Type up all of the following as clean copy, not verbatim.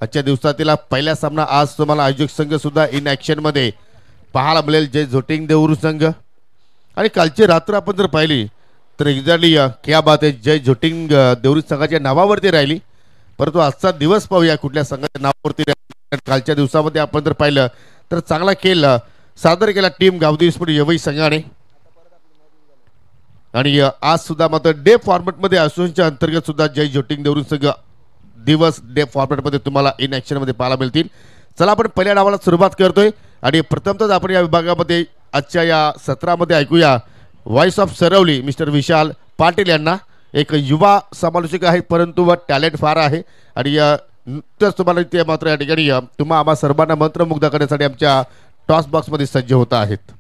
आजच्या दिवसातील पहिला सामना आज तुम्हाला आयोजक संघ सुद्धा इन ॲक्शन मध्ये पाहायला मिळेल. जय झोटिंग देवरू संघ. आणि कालची रात्र आपण जर पाहिली तर एक्झॅक्टली क्या बात आहे, जय झोटिंग देवरू संघाच्या नावावरती राहिली. परंतु आजचा दिवस पाहूया कुठल्या संघाच्या नावावरती राहिली. कालच्या दिवसामध्ये आपण जर पाहिलं तर चांगला खेळ सादर केला टीम गावदेवी स्पोर्ट यवई संघाने. आणि आज सुद्धा मात्र डे फॉर्मॅटमध्ये असोसिएशनच्या अंतर्गत सुद्धा जय झोटिंग देवरू संघ दिवस डे फॉर्मॅटमध्ये तुम्हाला इन ॲक्शनमध्ये पाहायला मिळतील. चला आपण पहिल्या डावाला सुरुवात करतोय आणि प्रथमतः आपण या विभागामध्ये आजच्या या सत्रामध्ये ऐकूया voice of Saravali mister Vishal Patil यांना. एक युवा समालोचक आहेत परंतु टॅलेंट फार आहे. आणि नुकतंच तुम्हाला ते मात्र या ठिकाणी तुम्हा आम्हा सर्वांना मंत्रमुग्ध करण्यासाठी आमच्या टॉस बॉक्समध्ये सज्ज होत आहेत.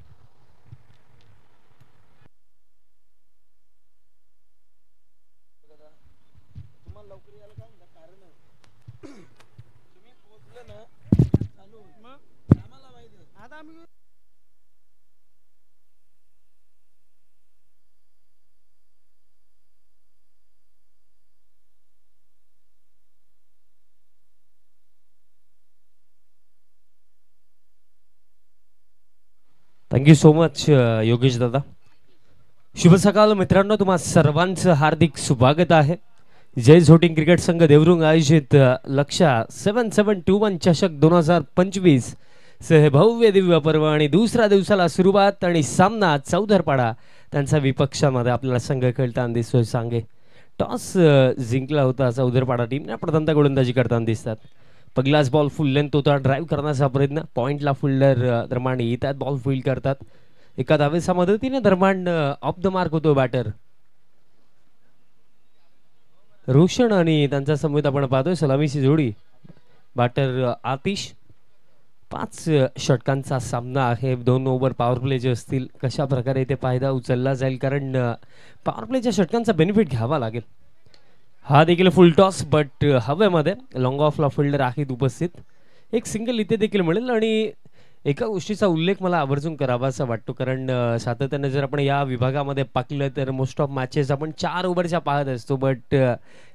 थँक्यू सो मच योगेश दादा. शुभ सकाळ मित्रांनो, तुम्हा सर्वांचं हार्दिक स्वागत आहे. जय झोटिंग क्रिकेट संघ देवरुंग आयोजित लक्ष्य 7721 चषक 2025 सह भव्य दिव्य पर्व आणि दुसऱ्या दिवसाला सुरुवात आणि सामना चौधरपाडा त्यांचा विपक्षामध्ये आपल्याला संघ खेळताना दिसतोय. सांगे टॉस जिंकला होता चौधरपाडा टीमने. प्रथमतः गोलंदाजी करताना दिसतात. पहिलाच बॉल फुल लेंथ होता. ड्राईव्ह करण्याचा प्रयत्न. पॉइंटला फिल्डर दरम्यान येतात. बॉल फील्ड करतात. एका धावेच्या मदतीने दरम्यान ऑफ द मार्क होतो बॅटर रोशन आणि त्यांचा समोर आपण पाहतोय सलामीची जोडी बॅटर आतिश. 5 षटकांचा सामना आहे. 2 ओव्हर पॉवर प्ले जे असतील कशा प्रकारे ते फायदा उचलला जाईल, कारण पॉवर प्लेच्या षटकांचा बेनिफिट घ्यावा लागेल. हा देखील फुल टॉस बट हवेमध्ये लॉंग ऑफला फिल्डर आहेत उपस्थित. एक सिंगल इथे देखील मिळेल. आणि एका गोष्टीचा उल्लेख मला आवर्जून करावासा वाटतो, कारण सातत्याने जर आपण या विभागामध्ये पाहिलं तर मोस्ट ऑफ मॅचेस आपण 4 ओव्हरच्या पाहत असतो. बट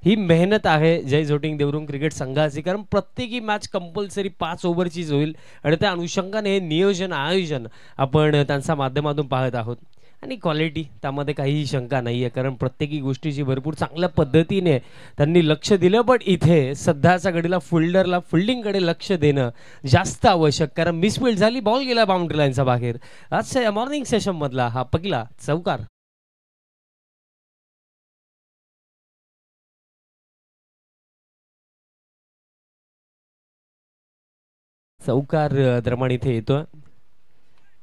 ही मेहनत आहे जय झोटिंग देवरुंग क्रिकेट संघाची, कारण प्रत्येकी मॅच कंपल्सरी 5 ओव्हरचीच होईल. आणि त्या अनुषंगाने नियोजन आयोजन आपण त्यांच्या माध्यमातून पाहत आहोत. आणि क्वालिटी त्यामध्ये काहीही शंका नाही आहे, कारण प्रत्येकी गोष्टीची भरपूर चांगल्या पद्धतीने त्यांनी लक्ष दिलं. बट इथे सध्याच्या घडीला फिल्डरला फिल्डिंगकडे लक्ष देणं जास्त आवश्यक, कारण मिसफिल्ड झाली, बॉल गेला बाउंड्री लाईनच्या बाहेर. आजच्या या मॉर्निंग सेशन मधला हा पहिला चौकार. चौकार दरम्यान इथे येतोय.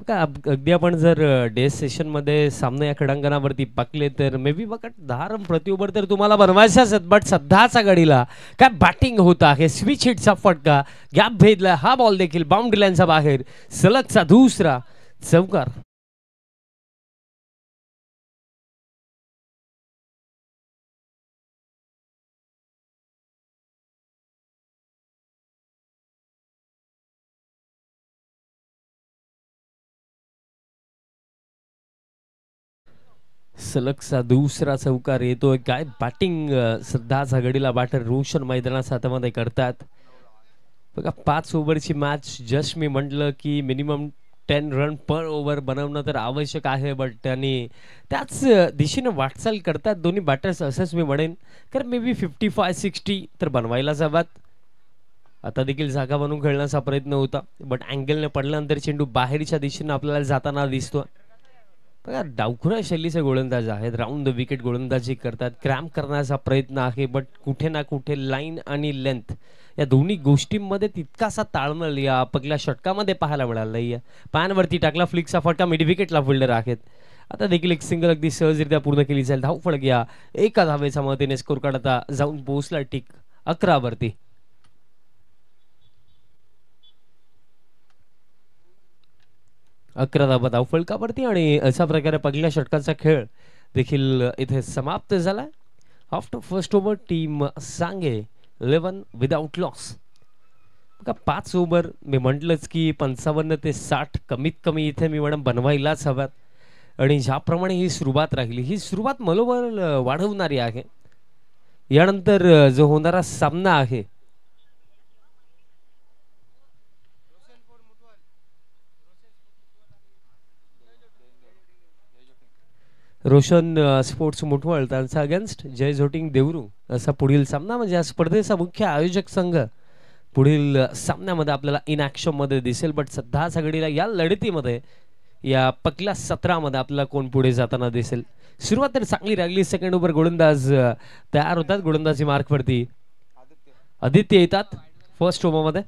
अगदी आपण जर डे सेशन मध्ये सामने या क्रीडांगणावरती पाकले तर मे बी बघा 10 रन प्रति ओव्हर तर तुम्हाला बनवायचाच. बट सध्याच्या घडीला काय बॅटिंग होत आहे. स्विच हिटचा फटका, गॅप भेदला, हा बॉल देखील बाउंड्री लाईनच्या बाहेर. सलगचा दुसरा चौकार. सलगचा दुसरा चौकार येतोय. काय बॅटिंग सध्याच्या घडीला बॅटर रोशन मैदानाच्या हातामध्ये करतात. बघा 5 ओव्हरची मॅच. जस्ट मी म्हटलं की मिनिमम 10 रन पर ओव्हर बनवणं तर आवश्यक आहे. बट त्यांनी त्याच दिशेने वाटचाल करतात दोन्ही बॅटर्स असंच मी म्हणेन, कारण मे बी 55-60 तर बनवायलाच हवात. आता देखील जागा बनवून खेळण्याचा प्रयत्न होता, बट अँगलने पडल्यानंतर चेंडू बाहेरच्या दिशेने आपल्याला जाताना दिसतो. बघा डावखुरा शैलीचे गोलंदाज आहेत. राऊंड द विकेट गोलंदाजी करतात. क्रॅम्प करण्याचा प्रयत्न आहे, बट कुठे ना कुठे लाईन आणि लेंथ या दोन्ही गोष्टींमध्ये तितकासा ताळमेळ या पहिल्या षटकामध्ये पाहायला मिळाला नाहीये. पॅनवरती टाकला फ्लिकचा फटका. मिड विकेटला फिल्डर आहेत. आता देखील एक सिंगल अगदी सहजरित्या पूर्ण केली जाईल. धावफलक या एका धावेच्या मदतीने स्कोर कार्ड आता जाऊन पोहोचला टिक 11 वरती. अकरा धाबा धावफलकावरती. आणि अशा प्रकारे पहिल्या षटकाचा खेळ देखील इथे समाप्त झाला. आफ्टर फर्स्ट ओव्हर टीम सांगे 11 विदाउट लॉस. बघा 5 ओव्हर मी म्हटलंच की 55 ते 60 कमीत कमी इथे मी मॅडम बनवायलाच हव्यात. आणि ज्याप्रमाणे ही सुरुवात राहिली, ही सुरुवात मनोबल वाढवणारी आहे. यानंतर जो होणारा सामना आहे रोशन स्पोर्ट्स मुठवळ त्यांचा अगेन्स्ट जय झोटिंग देवरू असा पुढील सामना, म्हणजे या स्पर्धेचा मुख्य आयोजक संघ पुढील सामन्यामध्ये आपल्याला इन ॲक्शन मध्ये दिसेल. बट सध्या सगळीला या लढतीमध्ये या पकल्या 17 मध्ये आपल्याला कोण पुढे जाताना दिसेल. सुरुवात तर चांगली लागली. सेकंड ओव्हर गोलंदाज तयार होतात. गोलंदाजी मार्क वरती आदित्य येतात फर्स्ट ओव्हर मध्ये.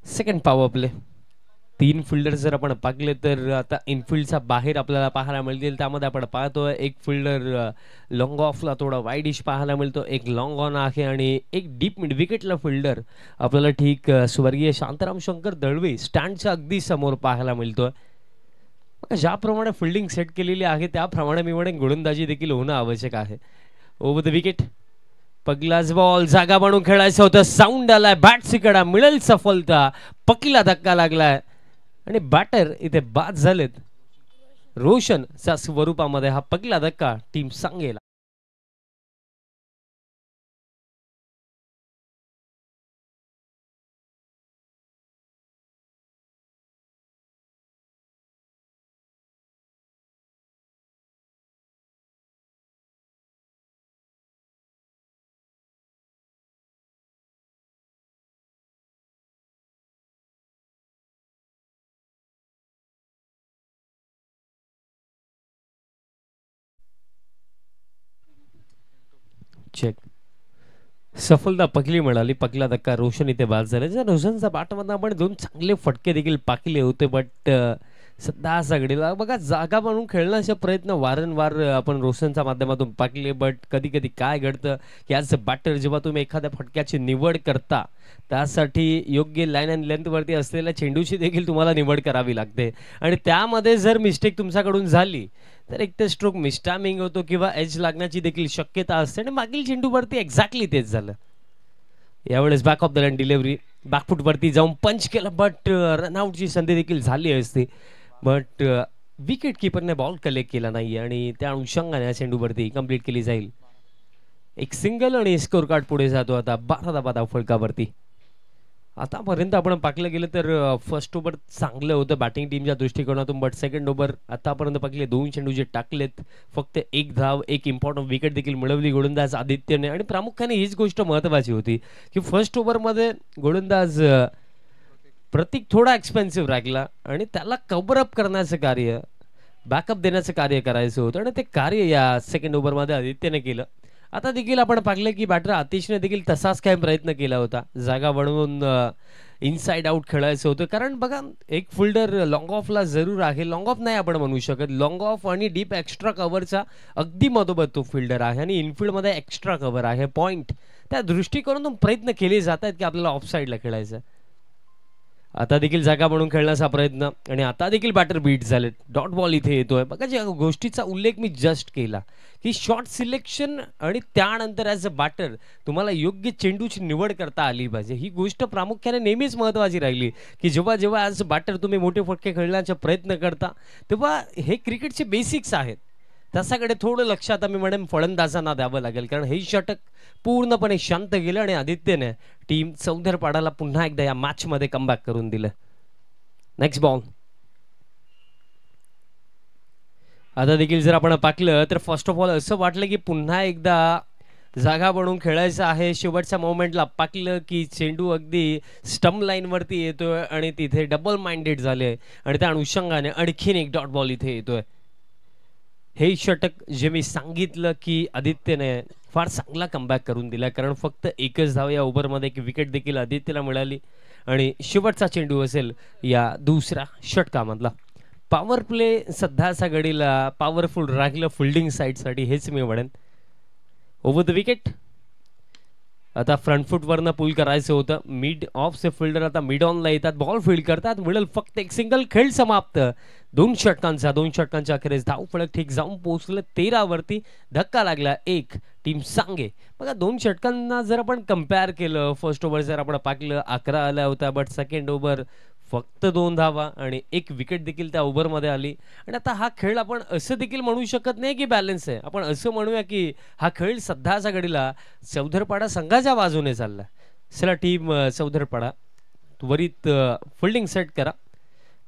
Second power play. 3 फिल्डर जर आपण पाहिले तर आता इनफिल्डचा बाहेर आपल्याला पाहायला मिळतील. त्यामध्ये आपण पाहतोय एक फिल्डर लॉंग ऑफला थोडा वाईड इश पाहायला मिळतो, एक लॉंग ऑन आहे आणि एक डीप मिड विकेटला फिल्डर आपल्याला ठीक स्वर्गीय शांताराम शंकर दळवे स्टँडच्या अगदी समोर पाहायला मिळतोय. ज्याप्रमाणे फिल्डिंग सेट केलेली आहे त्याप्रमाणे मी म्हणेन गोलंदाजी देखील होणं आवश्यक आहे. Over the wicket. पगलाच बॉल जागा बनवून खेळायचं होतं. साऊंड आलाय बॅट्सकडा, मिळेल सफलता. पकीला धक्का लागलाय आणि बॅटर इथे बाद झालेत. रोशनच्या स्वरूपामध्ये हा पहिला धक्का टीम सांगेल. चेक. सफलता पकली मिळाली. पकला धक्का रोशन इथे बाद झाले. रोशनचा बॅटमधून आपण 2 चांगले फटके देखील पाकले होते. बट सध्या सगळीला बघा जागा बनवून खेळण्याचे प्रयत्न वारंवार आपण रोशनच्या माध्यमातून पाकले. बट कधी कधी काय घडतं याच बॅटर जेव्हा तुम्ही एखाद्या फटक्याची निवड करता त्यासाठी योग्य लाईन अँड लेंथ वरती असलेल्या चेंडूची देखील तुम्हाला निवड करावी लागते आणि त्यामध्ये जर मिस्टेक तुमच्याकडून झाली तर एक तर स्ट्रोक मिसटायमिंग होतो किंवा एज लागण्याची देखील शक्यता असते आणि मागील चेंडूवरती एक्झॅक्टली तेच झालं. यावेळेस back of the line delivery back foot वरती जाऊन पंच केलं बट रनआउटची संधी देखील झाली असती. बट विकेट किपरने बॉल कलेक्ट केला नाही आणि त्या अनुषंगाने या चेंडूवरती कंप्लीट केली जाईल. एक सिंगल आणि स्कोर कार्ड पुढे जातो आता 12 धावा फलकावरती. आतापर्यंत आपण पाकलं गेलं तर फर्स्ट ओव्हर चांगलं होतं बॅटिंग टीमच्या दृष्टिकोनातून. बट सेकंड ओव्हर आतापर्यंत पाकले 2 चेंडू जे टाकलेत फक्त 1 धाव, एक इम्पॉर्टंट विकेट देखील मिळवली गोलंदाज आदित्यने. आणि प्रामुख्याने हीच गोष्ट महत्त्वाची होती की फर्स्ट ओव्हरमध्ये गोलंदाज प्रतीक थोडा एक्सपेन्सिव्ह राहिला आणि त्याला कव्हर अप करण्याचं कार्य, बॅकअप देण्याचं कार्य करायचं होतं आणि ते कार्य या सेकंड ओव्हरमध्ये आदित्यने केलं. आता देखील आपण पाहिलं की बॅटर आतिशने देखील तसाच काय प्रयत्न केला होता. जागा बनवून इनसाइड आउट खेळायचं होतं. कारण बघा एक फिल्डर लॉंग ऑफला जरूर आहे. लॉंग ऑफ नाही आपण म्हणू शकत, लॉंग ऑफ आणि डीप एक्स्ट्रा कव्हरचा अगदी मधोमध तो फिल्डर आहे आणि इनफिल्डमध्ये एक्स्ट्रा कव्हर आहे. पॉईंट त्या दृष्टिकोनातून प्रयत्न केले जात आहेत की आपल्याला ऑफ साईडला खेळायचं. आता देखील जागा बनवून खेळण्याचा प्रयत्न आणि आता देखील बॅटर बीट झालेत. डॉट बॉल इथे येतोय. बघा ज्या गोष्टीचा उल्लेख मी जस्ट केला की शॉट सिलेक्शन आणि त्यानंतर ॲज अ बॅटर तुम्हाला योग्य चेंडूची निवड करता आली पाहिजे. ही गोष्ट प्रामुख्याने नेहमीच महत्त्वाची राहिली की जेव्हा जेव्हा ॲज अ बॅटर तुम्ही मोठे फटके खेळण्याचा प्रयत्न करता तेव्हा हे क्रिकेटचे बेसिक्स आहेत. त्याच्याकडे थोडं लक्षात आम्ही म्हणेन फलंदाजांना द्यावं लागेल. कारण हे षटक पूर्णपणे शांत गेलं आणि आदित्यने टीम चौधरपाडाला पुन्हा एकदा या मॅच मध्ये कमबॅक करून दिलं. Next ball. आता देखील जर आपण पाहिलं तर फर्स्ट ऑफ ऑल असं वाटलं की पुन्हा एकदा जागा बनवून खेळायचं आहे. शेवटच्या मोमेंटला पाकलं की चेंडू अगदी स्टंप लाईन वरती येतोय आणि तिथे डबल माइंडेड झाले आणि त्या अनुषंगाने आणखीन एक डॉट बॉल इथे येतोय. हे षटक जे मी सांगितलं की आदित्यने फार चांगला कमबॅक करून दिला. कारण फक्त एकच धाव या ओव्हरमध्ये एक विकेट देखील आदित्यला मिळाली आणि शेवटचा चेंडू असेल या दुसऱ्या षटकामधला. पॉवर प्ले सध्याच्या घडीला पॉवरफुल राहिलं फिल्डिंग साईडसाठी हेच मी म्हणेन. Over the wicket. आता फ्रंट फूट वरनं पुल करायचं होतं. मिड ऑफ फिल्डर आता मिड ऑनला येतात, बॉल फील्ड करतात, मिडल फक्त एक सिंगल. खेळ समाप्त. 2 षटकांच्या अखेरीस धाव फलक ठीक जाऊन पोहोचलं 13 वरती. धक्का लागला 1 टीम सांगे. बघा 2 षटकांना जर आपण कम्पेअर केलं फर्स्ट ओव्हर जर आपण पाहिलं 11 आला होता. बट सेकंड ओव्हर फक्त 2 धावा आणि 1 विकेट देखील त्या ओव्हरमध्ये आली. आणि आता हा खेळ आपण असं देखील म्हणू शकत नाही की बॅलन्स आहे. आपण असं म्हणूया की हा खेळ सध्याच्या घडीला चौधरपाडा संघाच्या बाजूने चालला. चला टीम चौधरपाडा त्वरित फिल्डिंग सेट करा.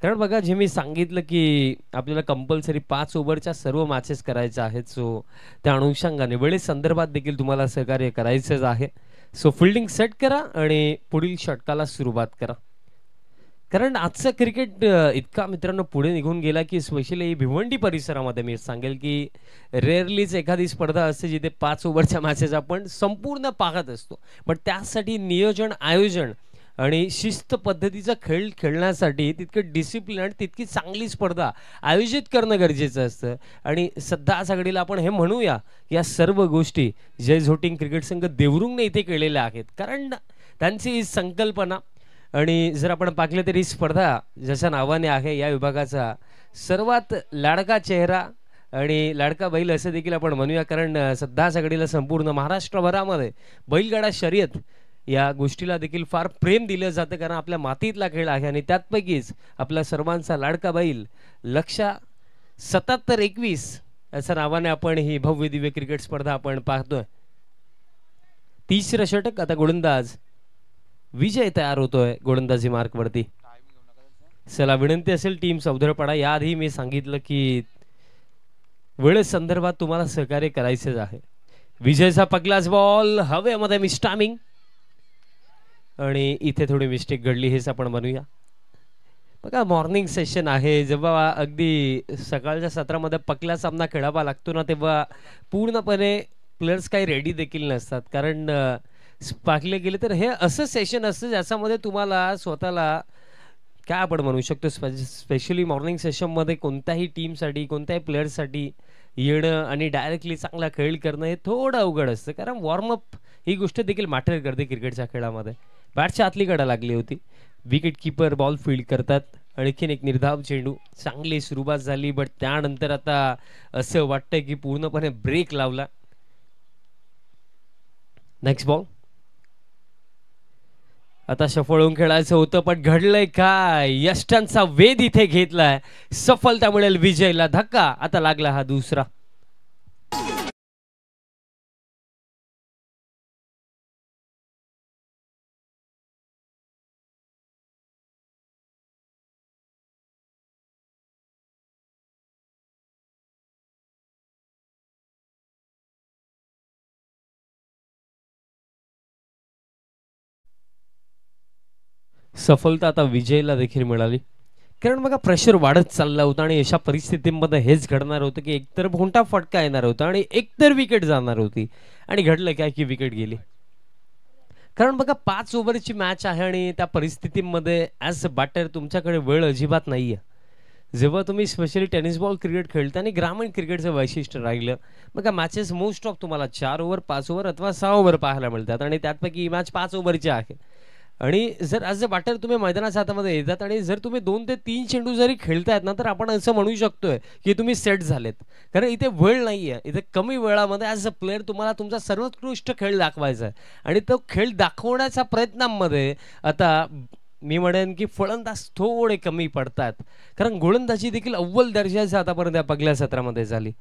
कारण बघा जे मी सांगितलं की आपल्याला कंपल्सरी 5 ओव्हरच्या सर्व मॅचेस करायच्या आहेत. सो त्या अनुषंगाने वेळेसंदर्भात देखील तुम्हाला सहकार्य करायचंच आहे. सो फिल्डिंग सेट करा आणि पुढील षटकाला सुरुवात करा. कारण आजचं क्रिकेट इतका मित्रांनो पुढे निघून गेला की स्पेशली भिवंडी परिसरामध्ये मी सांगेल की रेअरलीच एखादी स्पर्धा असते जिथे 5 ओव्हरच्या मॅचेस आपण संपूर्ण पाहत असतो. पण त्यासाठी नियोजन, आयोजन आणि शिस्त पद्धतीचा खेळ खेळण्यासाठी तितकं डिसिप्लिन आणि तितकी चांगली स्पर्धा आयोजित करणं गरजेचं असतं. आणि सध्या सगळीला आपण हे म्हणूया की या सर्व गोष्टी जय झोटिंग क्रिकेट संघ देवरुंगने इथे केलेल्या आहेत. कारण त्यांची संकल्पना आणि जर आपण पाहिलं तरी स्पर्धा जशा नावाने आहे या विभागाचा सर्वात लाडका चेहरा आणि लाडका बैल असं देखील आपण म्हणूया. कारण सध्या सगळीला संपूर्ण महाराष्ट्रभरामध्ये बैलगाडा शर्यत या गोष्टीला देखील फार प्रेम दिलं जातं. कारण आपल्या मातीतला खेळ आहे आणि त्यातपैकीच आपला सर्वांचा लाडका बैल लक्षा 77-21 अशा नावाने आपण ही भव्य दिव्य क्रिकेट स्पर्धा आपण पाहतोय. तिसरं षटक आता गोलंदाज विजय तयार होतोय गोलंदाजी मार्क वरती. चला विनंती असेल टीम सौदरपडा, याआधी मी सांगितलं की वेळेस संदर्भात तुम्हाला सहकार्य करायचेच आहे. विजयचा पगलाच बॉल हवेमध्ये मिस्टामिंग आणि इथे थोडी मिस्टेक घडली हेच आपण म्हणूया. बघा मॉर्निंग सेशन आहे, जेव्हा अगदी सकाळच्या सत्रामध्ये पकला सामना खेळावा लागतो ना तेव्हा पूर्णपणे प्लेयर्स काही रेडी देखील नसतात. कारण पाहिले गेले तर हे असं सेशन असतं ज्याच्यामध्ये तुम्हाला स्वतःला काय आपण म्हणू शकतो स्पेशली मॉर्निंग सेशनमध्ये कोणत्याही टीमसाठी कोणत्याही प्लेयर्ससाठी येणं आणि डायरेक्टली चांगला खेळ करणं हे थोडं अवघड असतं. कारण वॉर्मअप ही गोष्ट देखील मॅटर करते क्रिकेटच्या खेळामध्ये. बॅटच्या आतली कडा लागली होती, विकेट किपर बॉल फील्ड करतात, आणखीन एक निर्धाव चेंडू, चांगली सुरुवात झाली. बट त्यानंतर आता असं वाटतंय की पूर्णपणे ब्रेक लावला. नेक्स्ट बॉल आता सफळ होऊन खेळायचं होतं पण घडलंय काय, यष्टांचा वेध इथे घेतलाय, सफलता मिळेल विजयला. धक्का आता लागला हा दुसरा. सफलता आता विजयला देखील मिळाली. कारण बघा प्रेशर वाढत चालला होता आणि अशा परिस्थितीमध्ये हेच घडणार होतं की एकतर भोंटा फटका येणार होता आणि एकतर विकेट जाणार होती. आणि घडलं काय की विकेट गेली. कारण बघा 5 ओव्हरची मॅच आहे आणि त्या परिस्थितीमध्ये ॲज अ बॅटर तुमच्याकडे वेळ अजिबात नाहीये. जेव्हा तुम्ही स्पेशली टेनिस बॉल क्रिकेट खेळता आणि ग्रामीण क्रिकेटचं वैशिष्ट्य राहिलं बघा मॅचेस मोस्ट ऑफ तुम्हाला 4 ओव्हर 5 ओव्हर अथवा 6 ओव्हर पाहायला मिळतात आणि त्यातपैकी ही मॅच 5 ओव्हरची आहे. आणि जर ॲज अ बॅटर तुम्ही मैदानाच्या हातामध्ये येतात आणि जर तुम्ही 2 ते 3 चेंडू जरी खेळतायत ना तर आपण असं म्हणू शकतोय की तुम्ही सेट झालेत. कारण इथे वेळ नाहीये, इथे कमी वेळामध्ये ॲज अ प्लेअर तुम्हाला तुमचा सर्वोत्कृष्ट खेळ दाखवायचा आहे. आणि तो खेळ दाखवण्याच्या प्रयत्नांमध्ये आता मी म्हणेन की फलंदाज थोडे कमी पडतात. कारण गोलंदाजी देखील अव्वल दर्जाची आतापर्यंत पहिल्या सत्रामध्ये झाली.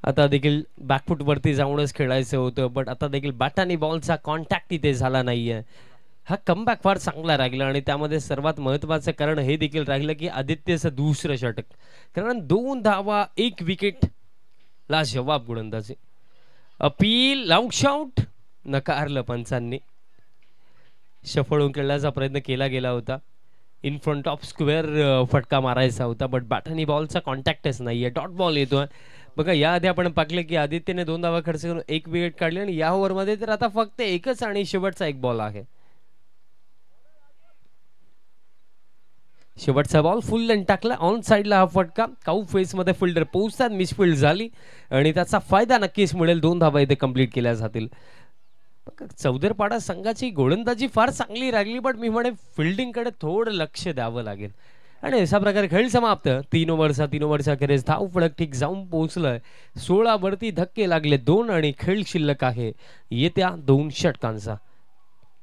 आता देखील बॅकफुटवरती जाऊनच खेळायचं होतं बट आता देखील बॅट आणि बॉलचा कॉन्टॅक्ट इथे झाला नाहीये. हा कमबॅक फार चांगला राहिला आणि त्यामध्ये सर्वात महत्त्वाचं कारण हे देखील राहिलं की आदित्यचं दुसरं षटक. कारण 2 धावा 1 विकेट ला जवाब गोलंदाजी. अपील लाऊड शॉट नकारलं पंचांनी. सफळ होऊन खेळण्याचा प्रयत्न केला गेला होता. इन फ्रंट ऑफ स्क्वेअर फटका मारायचा होता बट बॅट आणि बॉलचा कॉन्टॅक्टच नाहीये. डॉट बॉल येतोय. बघा याआधी आपण पाहिलं की आदित्यने 2 धावा खर्च करून 1 विकेट काढली आणि या ओव्हरमध्ये तर आता फक्त एकच आणि शेवटचा 1 बॉल आहे. शेवटचा बॉल फुल लेंथ टाकला ऑन साइडला. हा फटका काऊ फेस मध्ये फिल्डर पोहोचतात, मिसफिल्ड झाली आणि त्याचा फायदा नक्कीच मिळेल. 2 धावा इथे कंप्लीट केल्या जातील. चौदरपाडा संघाची गोलंदाजी फार चांगली राहिली बट मी म्हणे फिल्डिंग कडे थोडं लक्ष द्यावं लागेल. आणि अशा प्रकारे खेळ समाप्त. 3 ओव्हरचा अखेरीस धाव फलक ठीक जाऊन पोहोचलाय. 16 वरती धक्के लागले 2 आणि खेळ शिल्लक आहे येत्या 2 षटकांचा.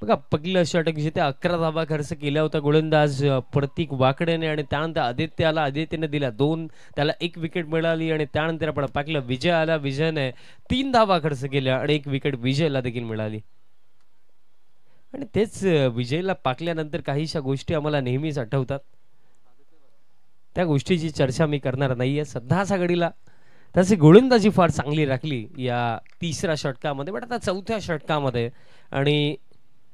बघा पहिलं षटक जिथे 11 धावा खर्च केला होता गोलंदाज प्रतीक वाकडेने आणि त्यानंतर आदित्यने दिला 2, त्याला 1 विकेट मिळाली आणि त्यानंतर आपण पाहिलं विजय आला. विजयने 3 धावा खर्च केल्या आणि 1 विकेट विजयला देखील मिळाली. आणि तेच विजयला पाकल्यानंतर काहीशा गोष्टी आम्हाला नेहमीच आठवतात. त्या गोष्टीची चर्चा मी करणार नाहीये. सध्या घडीला त्याची गोलंदाजी फार चांगली राखली या तिसऱ्या षटकामध्ये, पण आता चौथ्या षटकामध्ये आणि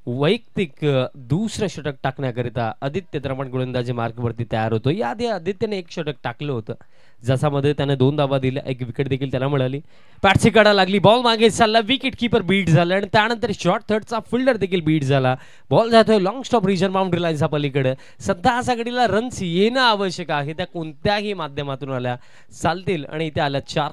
वैयक्तिक दुसरं षटक टाकण्याकरिता आदित्य द्रमण गोलंदाजी मार्कवरती तयार होतो. याआधी आदित्यने एक षटक टाकलं होतं, ज्याच्यामध्ये त्याने 2 धावा दिल्या, एक विकेट देखील त्याला मिळाली. पॅटची काढा लागली, बॉल मागे चालला, विकेट किपर बीट झाला आणि त्यानंतर शॉर्ट थर्डचा फिल्डर देखील बीट झाला. बॉल जातोय लॉंग स्टॉप रिजन बाउंड्री लाईनच्या पलीकडे. सध्या असा घडीला रन्स येणं आवश्यक आहे, त्या कोणत्याही माध्यमातून आल्या चालतील आणि इथे आल्या 4.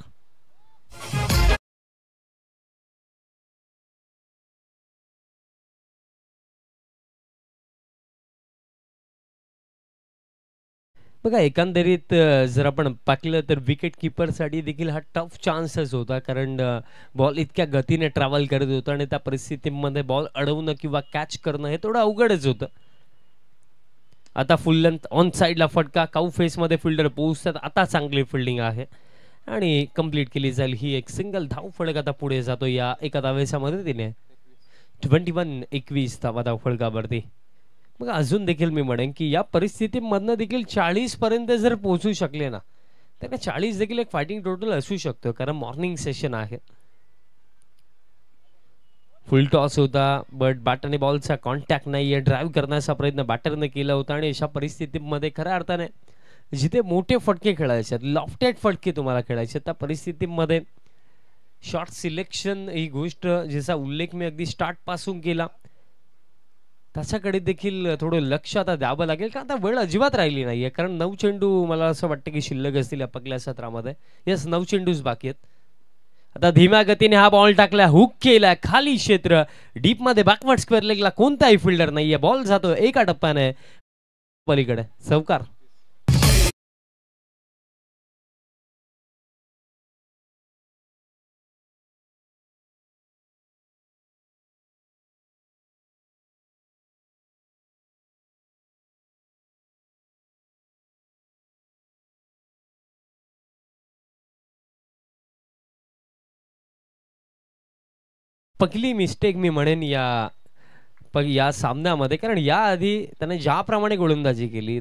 बघा एकंदरीत जर आपण पाहिलं तर विकेट कीपरसाठी देखील हा टफ चान्सच होता, कारण बॉल इतक्या गतीने ट्रॅव्हल करत होता आणि त्या परिस्थितीमध्ये बॉल अडवणं किंवा कॅच करणं हे थोडं अवघडच होतं. आता फुल लेंथ ऑन साईडला फटका, काऊ फेसमध्ये फिल्डर पोहोचतात. आता चांगली फिल्डिंग आहे आणि कंप्लीट केली जाईल ही एक सिंगल धाव फळक. आता पुढे जातो या एका धावेच्या मदतीने 21-21 धाव फळकावरती. मग अजून देखील मी म्हणेन की या परिस्थितीमधनं देखील 40 पर्यंत जर पोहोचू शकले ना, तर 40 देखील एक फायटिंग टोटल असू शकतो, कारण मॉर्निंग सेशन आहे. फुल टॉस होता, बट बॅटरने बॉलचा कॉन्टॅक्ट नाहीये. ड्राईव्ह करण्याचा प्रयत्न बॅटरने केला होता आणि अशा परिस्थितीमध्ये खऱ्या अर्थाने जिथे मोठे फटके खेळायचे, लॉफ्टेड फटके तुम्हाला खेळायचे, त्या परिस्थितीमध्ये शॉट सिलेक्शन ही गोष्ट ज्याचा उल्लेख मी अगदी स्टार्ट पासून केला, त्याच्याकडे देखील थोडं लक्ष आता द्यावं लागेल, कारण आता वेळ अजिबात राहिली नाहीये. कारण 9 चेंडू मला असं वाटतं की शिल्लक असतील या पगल्या सत्रामध्ये. येस, 9 चेंडूच बाकी आहेत. आता धीम्या गतीने हा बॉल टाकला, हुक केला, खाली क्षेत्र डीप मध्ये बॅकवर्ड स्क्वेअर लेगला कोणताही फिल्डर नाहीये. बॉल जातो एका टप्प्याने पलीकडे, चौकार. पहिली मिस्टेक मी म्हणेन या सामन्यामध्ये, कारण याआधी त्याने ज्याप्रमाणे गोलंदाजी केली,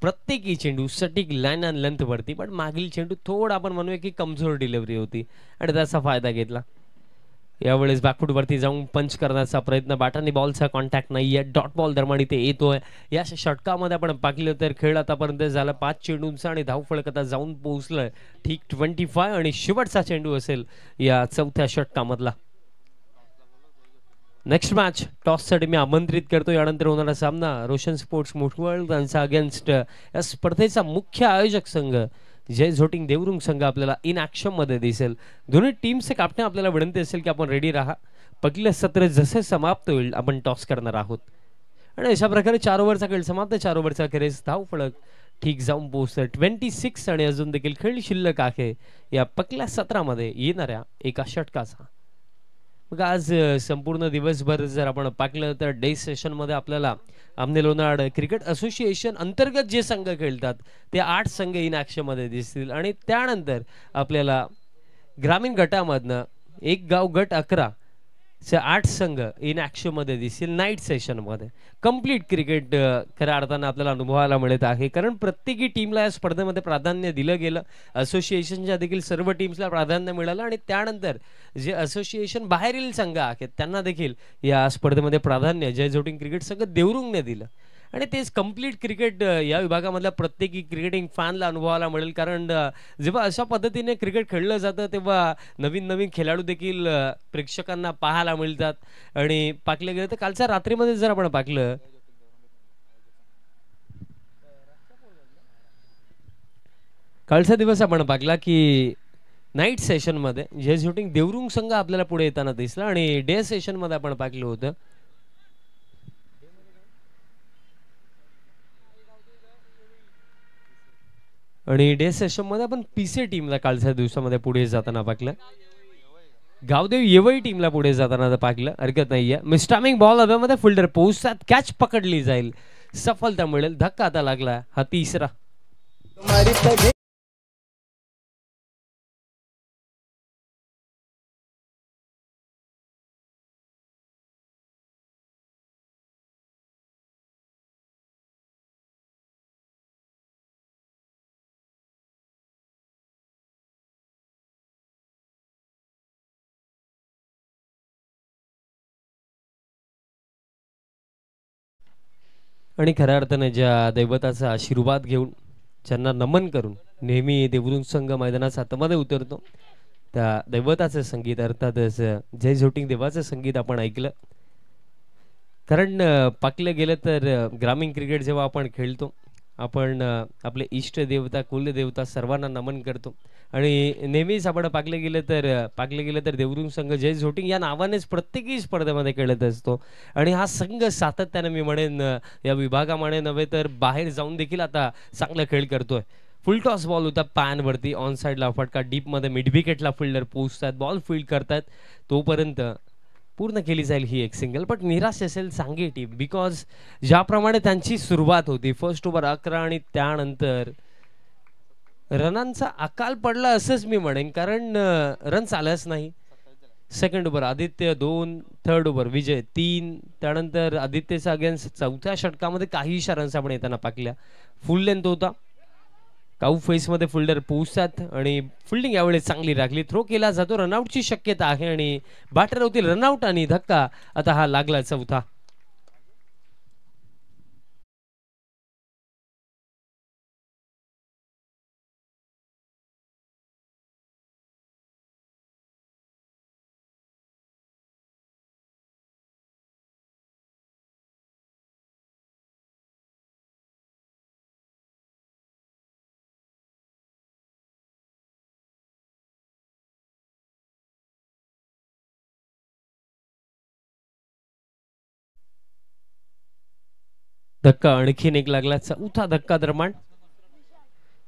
प्रत्येकी चेंडू सटीक लाईन अँड लेंथ वरती, पण मागील चेंडू थोडा आपण म्हणूया की कमजोर डिलिव्हरी होती आणि त्याचा फायदा घेतला. यावेळेस बॅकफूट वरती जाऊन पंच करण्याचा प्रयत्न, बॅटरने बॉलचा कॉन्टॅक्ट नाहीये. डॉट बॉल दरम्यान इथे येतोय. या षटकामध्ये आपण पाहिलं तर खेळ आतापर्यंत झाला 5 चेंडूंचा आणि धावफलक आता जाऊन पोहोचलंय ठीक 25 आणि शेवटचा चेंडू असेल या चौथ्या षटकामधला. नेक्स्ट मॅच टॉससाठी मी आमंत्रित करतो. यानंतर होणारा सामना रोशन स्पोर्ट्स मुठवळ त्यांचा अगेन्स्ट या स्पर्धेचा मुख्य आयोजक संघ जय झोटिंग देवरुंग संघ आपल्याला इन ॲक्शन मध्ये दिसेल. दोन्ही टीमचे कॅप्टन आपल्याला विनंती असेल की आपण रेडी राहा. पहिलं सत्र जसे समाप्त होईल आपण टॉस करणार आहोत आणि अशा प्रकारे 4 ओव्हरचा खेळ समाप्त. 4 ओव्हरचा खेळेस धाव फलक ठीक जाऊन पोहोचतं 26 आणि अजून देखील खेळ शिल्लक आहे या पहिल्या सत्रामध्ये येणाऱ्या एका षटकाचा. मग आज संपूर्ण दिवसभर जर आपण पाहिलं तर डे सेशन मध्ये आपल्याला आमने लोणाड क्रिकेट असोसिएशन अंतर्गत जे संघ खेळतात ते 8 संघ इन ॲक्शन मध्ये दिसतील आणि त्यानंतर आपल्याला ग्रामीण गटामधनं एक गाव गट 11 चे 8 संघ इन ॲक्शन मध्ये दिसतील नाईट सेशन मध्ये. कंप्लीट क्रिकेट खऱ्या अर्थानं आपल्याला अनुभवायला मिळत आहे, कारण प्रत्येकी टीमला या स्पर्धेमध्ये प्राधान्य दिलं गेलं. असोसिएशनच्या देखील सर्व टीम्सला प्राधान्य मिळालं आणि त्यानंतर जे असोसिएशन बाहेरील संघ आहेत त्यांना देखील या स्पर्धेमध्ये प्राधान्य जय झोटिंग क्रिकेट संघ देवरुंगने दिलं आणि तेच कंप्लीट क्रिकेट या विभागामधल्या प्रत्येकी क्रिकेटिंग फॅनला अनुभवायला मिळेल. कारण जेव्हा अशा पद्धतीने क्रिकेट खेळलं जातं तेव्हा नवीन नवीन खेळाडू देखील प्रेक्षकांना पाहायला मिळतात. आणि पाहिलं गेलं तर कालच्या रात्रीमध्ये जर आपण पाहिलं कालचा दिवस आपण पाहिला की नाईट सेशन मध्ये जय झोटिंग देवरुंग संघ आपल्याला पुढे येताना दिसला आणि डे सेशन मध्ये आपण पाहिलं होतं आणि डे सेशन मध्ये आपण पीसे टीमला कालच्या दिवसामध्ये पुढे जाताना पाहिलं. गावदेव येवई टीमला पुढे जाताना पाहिलं, हरकत नाहीये. मिस्टामिंग बॉल हव्यामध्ये फिल्डर पोहोचतात, कॅच पकडली जाईल, सफलता मिळेल. धक्का आता लागला हा तिसरा. आणि खऱ्या अर्थाने ज्या दैवताचा आशीर्वाद घेऊन ज्यांना नमन करून नेहमी देवरुंग संघ मैदानात आतमध्ये उतरतो त्या दैवताचं संगीत अर्थातच जय झोटिंग देवाचं संगीत आपण ऐकलं. कारण पाकलं गेलं तर ग्रामीण क्रिकेट जेव्हा आपण खेळतो आपण आपले इष्ट देवता कुलदेवता सर्वांना नमन करतो आणि नेहमीच आपण पाकले गेलं तर देवरुंग संघ जय झोटिंग या नावानेच प्रत्येकी स्पर्धेमध्ये खेळत असतो. आणि हा संघ सातत्याने मी म्हणेन या विभागामध्ये नव्हे तर बाहेर जाऊन देखील आता चांगला खेळ करतोय. फुल टॉस बॉल होता पॅनवरती ऑन साईडला फटका डीपमध्ये मिड विकेटला फिल्डर पोहोचतात बॉल फील्ड करतात तोपर्यंत पूर्ण केली जाईल ही एक सिंगल. बट निराश असेल सांगे टीम बिकॉज ज्याप्रमाणे त्यांची सुरुवात होती फर्स्ट ओव्हर 11 आणि त्यानंतर रनांचा अकाल पडला असंच मी म्हणेन कारण रन्स आल्याच नाही. Second over Aditya 2 third over Vijay 3 त्यानंतर आदित्यचा अगेन्स्ट चौथ्या षटकामध्ये काहीशा रन्स आपण येताना पाकल्या. फुल लेंथ होता काऊ फेसमध्ये फिल्डर पोहोचतात आणि फिल्डिंग यावेळेस चांगली राखली थ्रो केला जातो रनआउटची शक्यता आहे आणि बॅटर होतील रनआउट आणि धक्का आता हा लागला चौथा. धक्का आणखीन एक लागला चौथा धक्का दरम्यान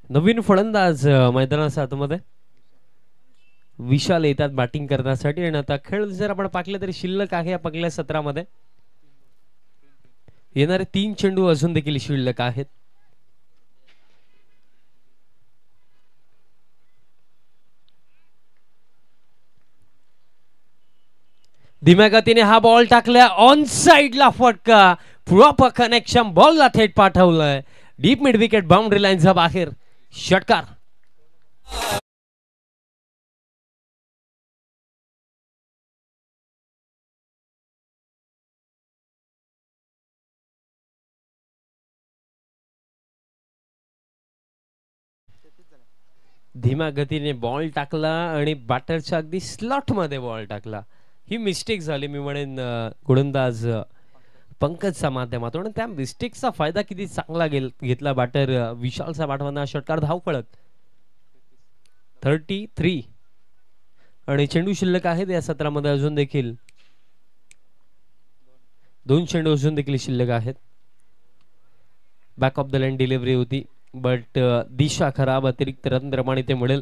नवीन फलंदाज मैदानाच्या आतमध्ये विशाल येतात बॅटिंग करण्यासाठी आणि आता खेळ जर आपण पाहिलं तरी शिल्लक आहे या पहिल्या सत्रामध्ये येणारे 3 चेंडू अजून देखील शिल्लक आहेत. धीम्या गतीने हा बॉल टाकला ऑन साइडला फटका प्रॉपर कनेक्शन बॉलला थेट पाठवलंय डीप मिड विकेट बाउंड्री लाईनच्या बाहेर षटकार. धीम्या गतीने बॉल टाकला आणि बॅटरच्या अगदी स्लॉट मध्ये बॉल टाकला. ही मिस्टेक झाली मी म्हणेन गोलंदाज पंकजच्या माध्यमातून. त्या मिस्टेकचा फायदा किती चांगला घेतला बॅटर विशालचा पाठवणारा षटकार धाव पळत 33 आणि चेंडू शिल्लक आहेत या सत्रामध्ये अजून देखील 2 चेंडू अजून देखील शिल्लक आहेत. Back of the line delivery होती बट दिशा खराब अतिरिक्त रन प्रमाणे ते मिळेल.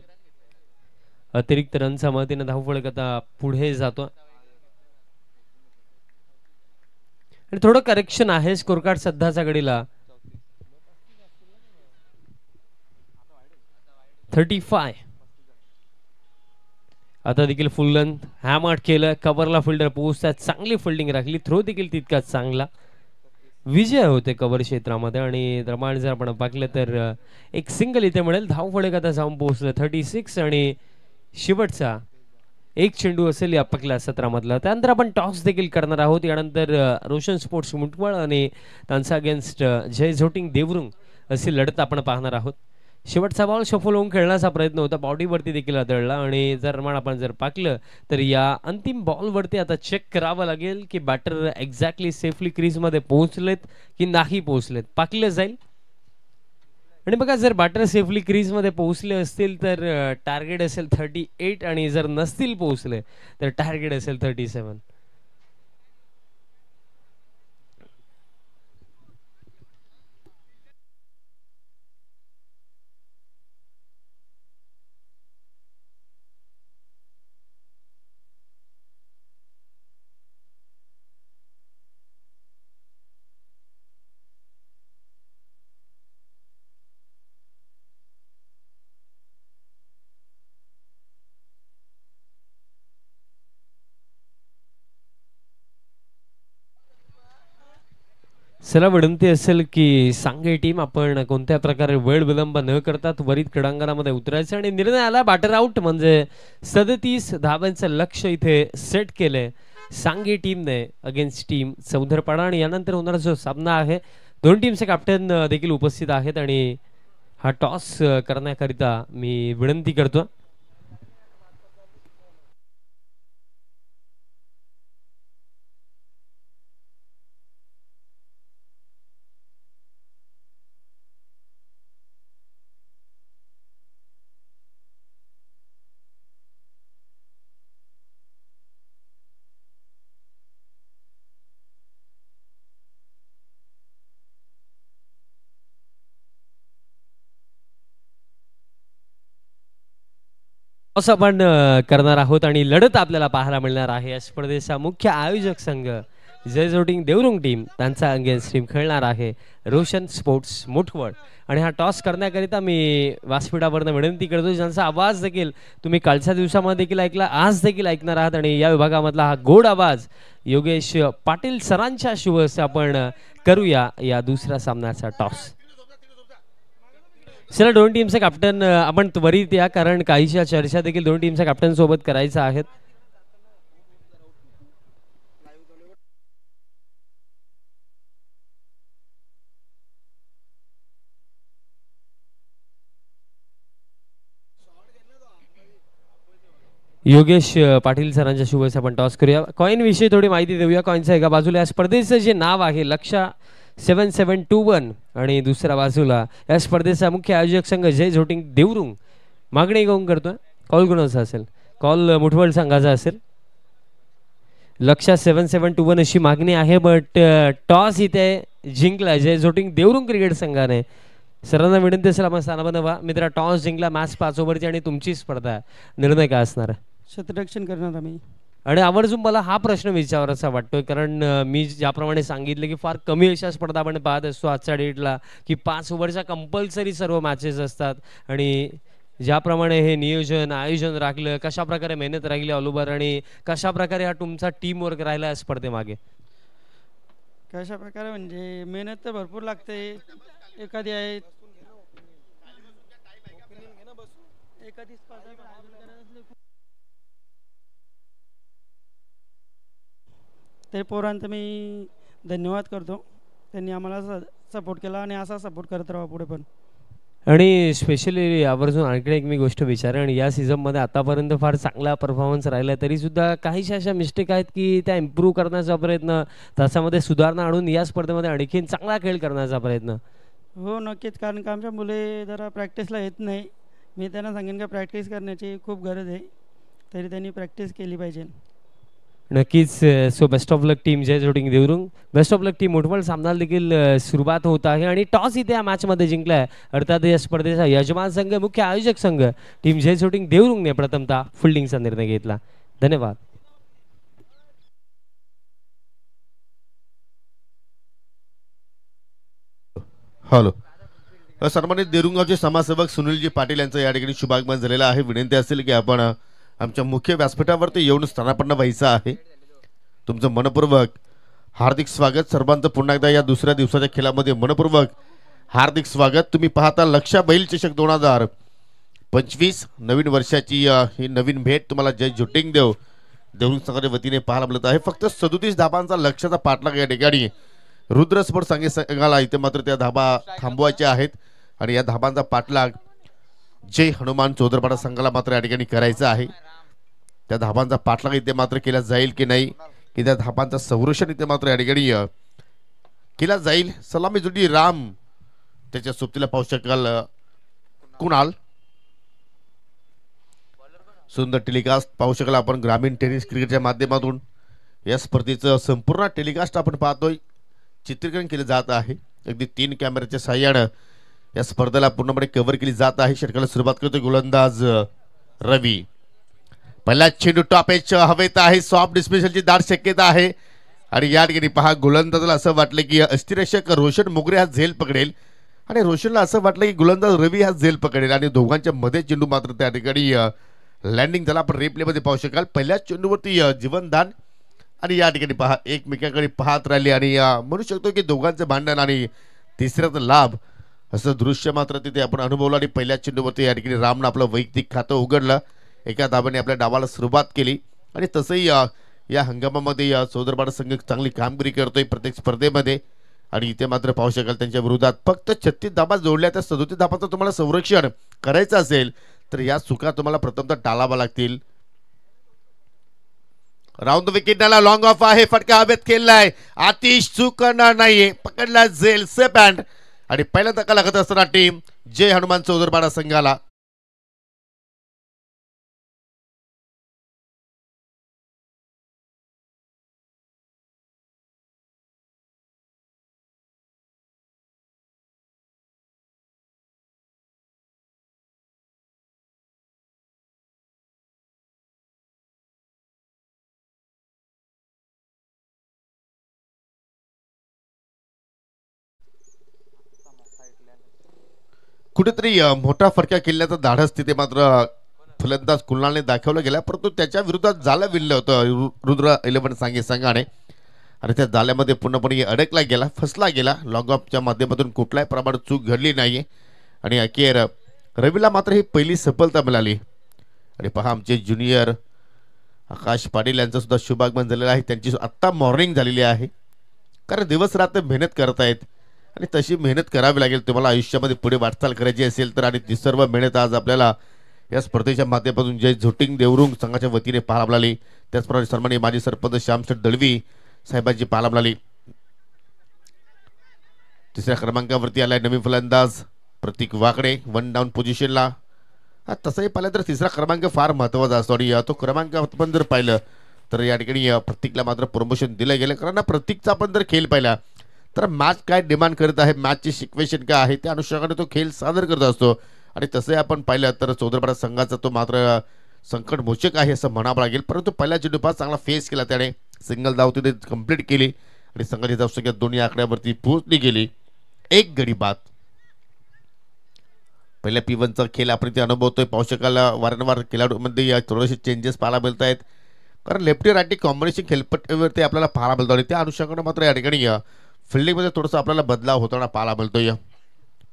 अतिरिक्त रनच्या मदतीने धावफलक आता पुढे जातो आणि थोडं करेक्शन आहे स्कोर कार्ड सध्याच्या घडीला 35. आता देखील फुल लेंथ हॅमर केलं कव्हरला फिल्डर पोहोचतात चांगली फिल्डिंग राखली थ्रो देखील तितकाच चांगला. विजय होते कव्हर क्षेत्रामध्ये आणि प्रमाण जर आपण पाहिलं तर एक सिंगल इथे मिळेल. धावफलक आता जाऊन पोहोचलं 36 आणि शेवटचा एक चेंडू असेल या पहिल्या सत्रामधला. त्यानंतर आपण टॉस देखील करणार आहोत. यानंतर रोशन स्पोर्ट्स मुटवळ आणि त्यांचा अगेन्स्ट जय झोटिंग देवरुंग अशी लढत आपण पाहणार आहोत. शेवटचा बॉल शफल होऊन खेळण्याचा प्रयत्न होता बॉडीवरती देखील आदळला आणि जर आपण जर पाकलं तर या अंतिम बॉलवरती आता चेक करावं लागेल की बॅटर एक्झॅक्टली सेफली क्रीजमध्ये पोहोचलेत की नाही पोहोचलेत पाकलं जाईल. आणि बघा जर बॅटर सेफली क्रीजमध्ये पोहोचले असतील तर टार्गेट असेल 38 आणि जर नसतील पोहोचले तर टार्गेट असेल 37. चला विनंती असेल की सांगे टीम आपण कोणत्या प्रकारे वेळ विलंब न करता त्वरित क्रीडांगणामध्ये उतरायचं आणि निर्णय आला बॅटर आउट म्हणजे 37 धावांचं लक्ष इथे सेट केलंय सांगे टीमने अगेन्स्ट टीम चौधरपाडा. आणि यानंतर होणारा जो सामना आहे दोन टीमचे कॅप्टन देखील उपस्थित आहेत आणि हा टॉस करण्याकरिता मी विनंती करतो. असं आपण करणार आहोत आणि लढत आपल्याला पाहायला मिळणार आहे. या स्पर्धेचा मुख्य आयोजक संघ जय जोटिंग देवरुंग टीम त्यांचा अगेन्स्ट टीम खेळणार आहे रोशन स्पोर्ट्स मुठवड. आणि हा टॉस करण्याकरिता मी व्यासपीठावरनं विनंती करतो, ज्यांचा आवाज देखील तुम्ही कालच्या दिवसामध्ये देखील ऐकला, आज देखील ऐकणार आहात. आणि या विभागामधला हा गोड आवाज योगेश पाटील सरांच्या शुभेच्छा आपण करूया या दुसऱ्या सामन्याचा टॉस. चला दोन टीमचे कॅप्टन आपण त्वरित या, कारण काहीशा चर्चा देखील दोन टीमच्या कॅप्टन सोबत करायचा आहेत. योगेश पाटील सरांच्या शुभेच्छा आपण टॉस करूया. कॉइन विषयी थोडी माहिती देऊया. कॉइनचा एका बाजूला या स्पर्धेचं जे नाव आहे लक्षा 7721 आणि दुसऱ्या बाजूला या स्पर्धेचा मुख्य आयोजक संघ जय झोटिंग देवरुंग. मागणी घेऊन करतोय. कॉल कोणाचा असेल? कॉल मुठवड संघाचा असेल. लक्षा 7721 अशी मागणी आहे, बट टॉस इथे जिंकला जय झोटिंग देवरुंग क्रिकेट संघाने. सरांना विनंती असेल आपण स्थानापन्न व्हा. मित्रा टॉस जिंकला, मॅच 5 ओव्हरची आणि तुमची स्पर्धा, निर्णय काय असणार? क्षेत्ररक्षण करणार आम्ही. आणि आवर्जून मला हा प्रश्न विचारायचा वाटतोय, कारण मी ज्याप्रमाणे सांगितलं की फार कमी अशा स्पर्धा आपण पाहत असतो आजच्या डेटला, की 5 ओव्हरच्या कंपल्सरी सर्व मॅचेस असतात. आणि ज्याप्रमाणे हे नियोजन आयोजन राखलं, कशा प्रकारे मेहनत राहिली ऑल ओव्हर, आणि कशा प्रकारे हा तुमचा टीम वर्क राहिला या स्पर्धेमागे? कशा प्रकारे म्हणजे मेहनत तर भरपूर लागते. एखादी आहे एखादी स्पर्धा ते पोरांचं मी धन्यवाद करतो. त्यांनी आम्हाला सपोर्ट केला आणि असा सपोर्ट करत राहा पुढे पण. आणि स्पेशली आवर्जून आणखी एक मी गोष्ट विचारेन, आणि या सीझनमध्ये आतापर्यंत फार चांगला परफॉर्मन्स राहिला, तरीसुद्धा काहीशा अशा मिस्टेक आहेत की त्या इम्प्रूव्ह करण्याचा प्रयत्न, त्याच्यामध्ये सुधारणा आणून या स्पर्धेमध्ये आणखीन चांगला खेळ करण्याचा प्रयत्न? हो नक्कीच, कारण का आमच्या मुले जरा प्रॅक्टिसला येत नाही. मी त्यांना सांगेन का प्रॅक्टिस करण्याची खूप गरज आहे, तरी त्यांनी प्रॅक्टिस केली पाहिजे. नक्कीच. So best of luck team जय जोटिंग देवरुंग. बेस्ट ऑफ लक टीम मुठवड. सामना देखील सुरुवात होत आहे आणि टॉस इथे या मॅचमध्ये जिंकला आहे. अर्थात या स्पर्धेचा यजमान संघ मुख्य आयोजक संघ टीम जय जोटिंग देवरुंगने प्रथमतः फिल्डिंगचा निर्णय घेतला. धन्यवाद. हॅलो. सन्मानित देरुंगावचे समाजसेवक सुनीलजी पाटील यांचं या ठिकाणी शुभागमन झालेलं आहे. विनंती असेल की आपण आमच्या मुख्य व्यासपीठावरती येऊन स्थानापन्न व्हायचं आहे. तुमचं मनपूर्वक हार्दिक स्वागत. सर्वांचं पुन्हा एकदा या दुसऱ्या दिवसाच्या खेळामध्ये मनपूर्वक हार्दिक स्वागत. तुम्ही पाहता लक्षा बैल चषक 2025 नवीन वर्षाची ही नवीन भेट तुम्हाला जय जोटिंग देवरुंग संघाच्या वतीने पाहायला मिळत आहे. फक्त 37 धाबांचा लक्षाचा पाठलाग या ठिकाणी रुद्र स्पोर्ट संघाला इथे मात्र त्या धाबा थांबवायच्या आहेत आणि या धाबांचा पाठलाग जय हनुमान चौदरपाडा संघाला मात्र या ठिकाणी करायचा आहे. त्या धाबांचा पाठलाग इथे मात्र केला जाईल की नाही, की त्या धाबांचा संरक्षण इथे मात्र या ठिकाणी केला जाईल. सलामी जोडी राम, त्याच्या सोबतीला पाहू शकाल कुणाल. सुंदर टेलिकास्ट पाहू शकाल आपण ग्रामीण टेनिस क्रिकेटच्या माध्यमातून. या स्पर्धेचं संपूर्ण टेलिकास्ट आपण पाहतोय, चित्रीकरण केले जात आहे. अगदी 3 कॅमेऱ्याच्या साहाय्याने या स्पर्धेला पूर्णपणे कव्हर केली जात आहे. षटकाला सुरुवात करतोय गोलंदाज रवी. पहिला चेंडू टॉप एज हवेत आहे. सॉफ्ट डिस्मिसलची दाट शक्यता आहे आणि या ठिकाणी पहा गोलंदाजाला असं वाटलं की अस्थिरक्षक रोशन मोगरे हा झेल पकडेल आणि रोशनला असं वाटलं की गोलंदाज रवी हा झेल पकडेल आणि दोघांच्या मध्ये चेंडू मात्र त्या ठिकाणी लँडिंग झाला. आपण रिप्ले मध्ये पाहू शकाल पहिल्याच चेंडूवरती जीवनदान आणि या ठिकाणी पहा एकमेकांकडे पाहत राहिले आणि म्हणू शकतो की दोघांचं भांडण आणि तिसऱ्याचा लाभ असं दृश्य मात्र तिथे आपण अनुभवलं. आणि पहिल्या चेंडूवरती या ठिकाणी रामनं आपलं वैयक्तिक खातं उघडलं. एका धाबाने आपल्या डावाला सुरुवात केली आणि तसंही या हंगामामध्ये चौदरपाडा संघ चांगली कामगिरी करतोय प्रत्येक स्पर्धेमध्ये आणि इथे मात्र पाहू शकाल त्यांच्या विरोधात फक्त 36 धाबा जोडल्या, त्या 37 धाबांचं तुम्हाला संरक्षण करायचं असेल तर या चुका तुम्हाला प्रथमतः टाळाव्या लागतील. राऊंड द विकेट डाला, लॉंग ऑफ आहे, फटका हवेत खेळलाय, आतिश चूक करणार नाहीये, पकडला झेल सेफ हँड आणि पहिला धक्का लागत असताना टीम जय हनुमान चौदरपाडा संघाला. कुठेतरी मोठा फटका केल्याचं धाडस तिथे मात्र फलंदाज कुलनाने दाखवलं गेला, परंतु त्याच्या विरोधात जालं विणलं होतं रुद्र 11 सांगे संघाने आणि त्या जाल्यामध्ये पूर्णपणे अडकला गेला, फसला गेला. लॉंग ऑफच्या माध्यमातून कुठल्याही प्रमाणात चूक घडली नाहीये आणि अखेर रवीला मात्र ही पहिली सफलता मिळाली. आणि पहा आमचे ज्युनियर आकाश पाटील यांचं सुद्धा शुभागमन झालेलं आहे. त्यांची आत्ता मॉर्निंग झालेली आहे, कारण दिवस रात्र मेहनत करतायत आणि तशी मेहनत करावी लागेल तुम्हाला आयुष्यामध्ये पुढे वाटचाल करायची असेल तर. आणि ती सर्व मेहनत आज आपल्याला या स्पर्धेच्या माध्यमातून जय झोटिंग देवरुंग संघाच्या वतीने पाहायला मिळाली. त्याचप्रमाणे सन्माननीय माजी सरपंच श्यामशेठ दळवी साहेबांची पाहायला मिळाली. तिसऱ्या क्रमांकावरती आलाय नवीन फलंदाज प्रतीक वाकडे 1 डाऊन पोझिशनला. तसंही पाहिलं तर तिसरा क्रमांक फार महत्त्वाचा असतो आणि तो क्रमांक आपण जर पाहिलं तर या ठिकाणी प्रतीकला मात्र प्रमोशन दिलं गेलं, कारण प्रतीकचा आपण जर खेळ पाहिला तर मॅच काय डिमांड करत आहे, मॅचची सिक्वेशन काय आहे त्या अनुषंगाने तो खेळ सादर करत असतो. आणि तसंही आपण पाहिलं तर चौदरपाडा संघाचा तो मात्र संकटमोचक आहे असं म्हणावं लागेल, परंतु पहिल्या चेंडूपास चांगला फेस केला त्याने, सिंगल धाव तिथे कंप्लीट केली आणि संघाची धावसंख्या दोन्ही आकड्यावरती पोहोचली गेली. 1 गडी बाद. पहिल्या P1चा खेळ आपण ते अनुभवतोय. पाहू शकाल वारंवार खेळाडूमध्ये थोडेसे चेंजेस पाहायला मिळत आहेत, कारण लेफ्टी राईटी कॉम्बिनेशन खेळपट्टीवरती आपल्याला पाहायला मिळतो आणि त्या अनुषंगाने मात्र या ठिकाणी फिल्डिंगमध्ये थोडासा आपल्याला बदलाव होताना पाहायला मिळतोय.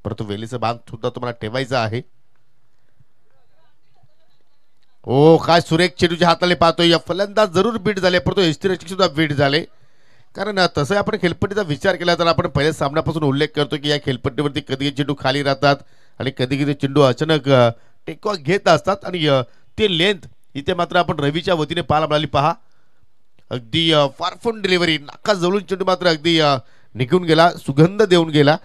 परंतु वेलीचं बांध सुद्धा तुम्हाला ठेवायचं आहे. ओ काय सुरेख चेंडूच्या हाताले पाहतोय, या फलंदाज जरूर बीट झाले, परंतु एसटी सुद्धा बीट झाले. कारण तसं आपण खेळपट्टीचा विचार केला तर आपण पहिल्या सामन्यापासून उल्लेख करतो की या खेळपट्टीवरती कधी चेंडू खाली राहतात आणि कधी कधी चेंडू अचानक टेकऑफ घेत असतात आणि ते लेंथ इथे मात्र आपण रवीच्या वतीने पाहायला मिळाली. पहा अगदी फारफून डिलिव्हरी, नाका जवळून चेंडू मात्र अगदी निघून गेला, सुगंध देऊन गेला.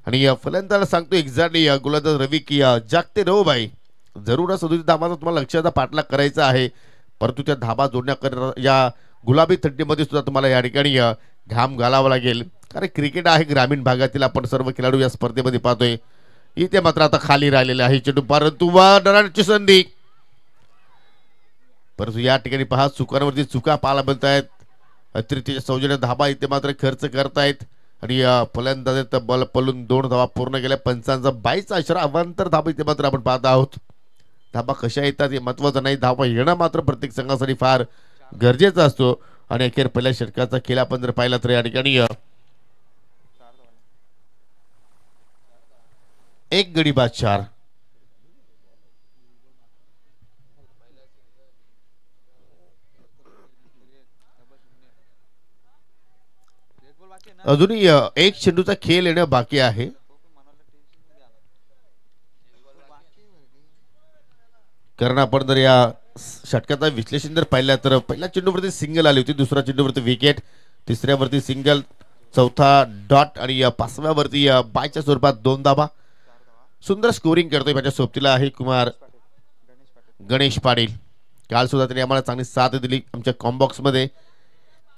आणि फलंदाजाला सांगतो एक्झॅक्टली गोलंदाज रवी की जागते रहो भाई, जरूर 37 धाबाचा तुम्हाला लक्षाचा पाठलाग करायचा आहे, परंतु त्या धाबा जोडण्याकर या गुलाबी थंडीमध्ये सुद्धा तुम्हाला या ठिकाणी घाम घालावा लागेल, कारण क्रिकेट आहे ग्रामीण भागातील. आपण सर्व खेळाडू या स्पर्धेमध्ये पाहतोय. इथे मात्र आता खाली राहिलेले आहे चेंडू, परंतु डरण्याची संधी. परंतु या ठिकाणी पहा चुकांवरती चुका पाहायला मिळत आहेत. अतिरिक्त सौजन्य धाबा इथे मात्र खर्च करतायत आणि फलंदाज तब्बल पलून 2 धाबा पूर्ण केल्या. पंचांचा 22चा इशारा अवांतर धाबा इथे मात्र आपण पाहत आहोत. धाबा कशा येतात हे महत्त्वाचं नाही, धाबा येणं मात्र प्रत्येक संघासाठी फार गरजेचा असतो. आणि अखेर पहिल्या षटकाचा खेळ आपण जर पाहिला तर या ठिकाणी 1 गडी बाद 4. अजूनही 1 चेंडूचा खेळ येणं बाकी आहे. कारण आपण जर या षटकाचं विश्लेषण जर पाहिलं तर पहिल्या चेंडूवरती सिंगल आली होती, दुसऱ्या चेंडूवरती विकेट, तिसऱ्यावरती सिंगल, चौथा डॉट आणि 5व्यावरती बायच्या स्वरूपात 2 धाबा. सुंदर स्कोरिंग करतोय माझ्या सोबतीला आहे कुमार गणेश पाटील. काल सुद्धा त्यांनी आम्हाला चांगली साथ दिली आमच्या कॉम्बॉक्समध्ये.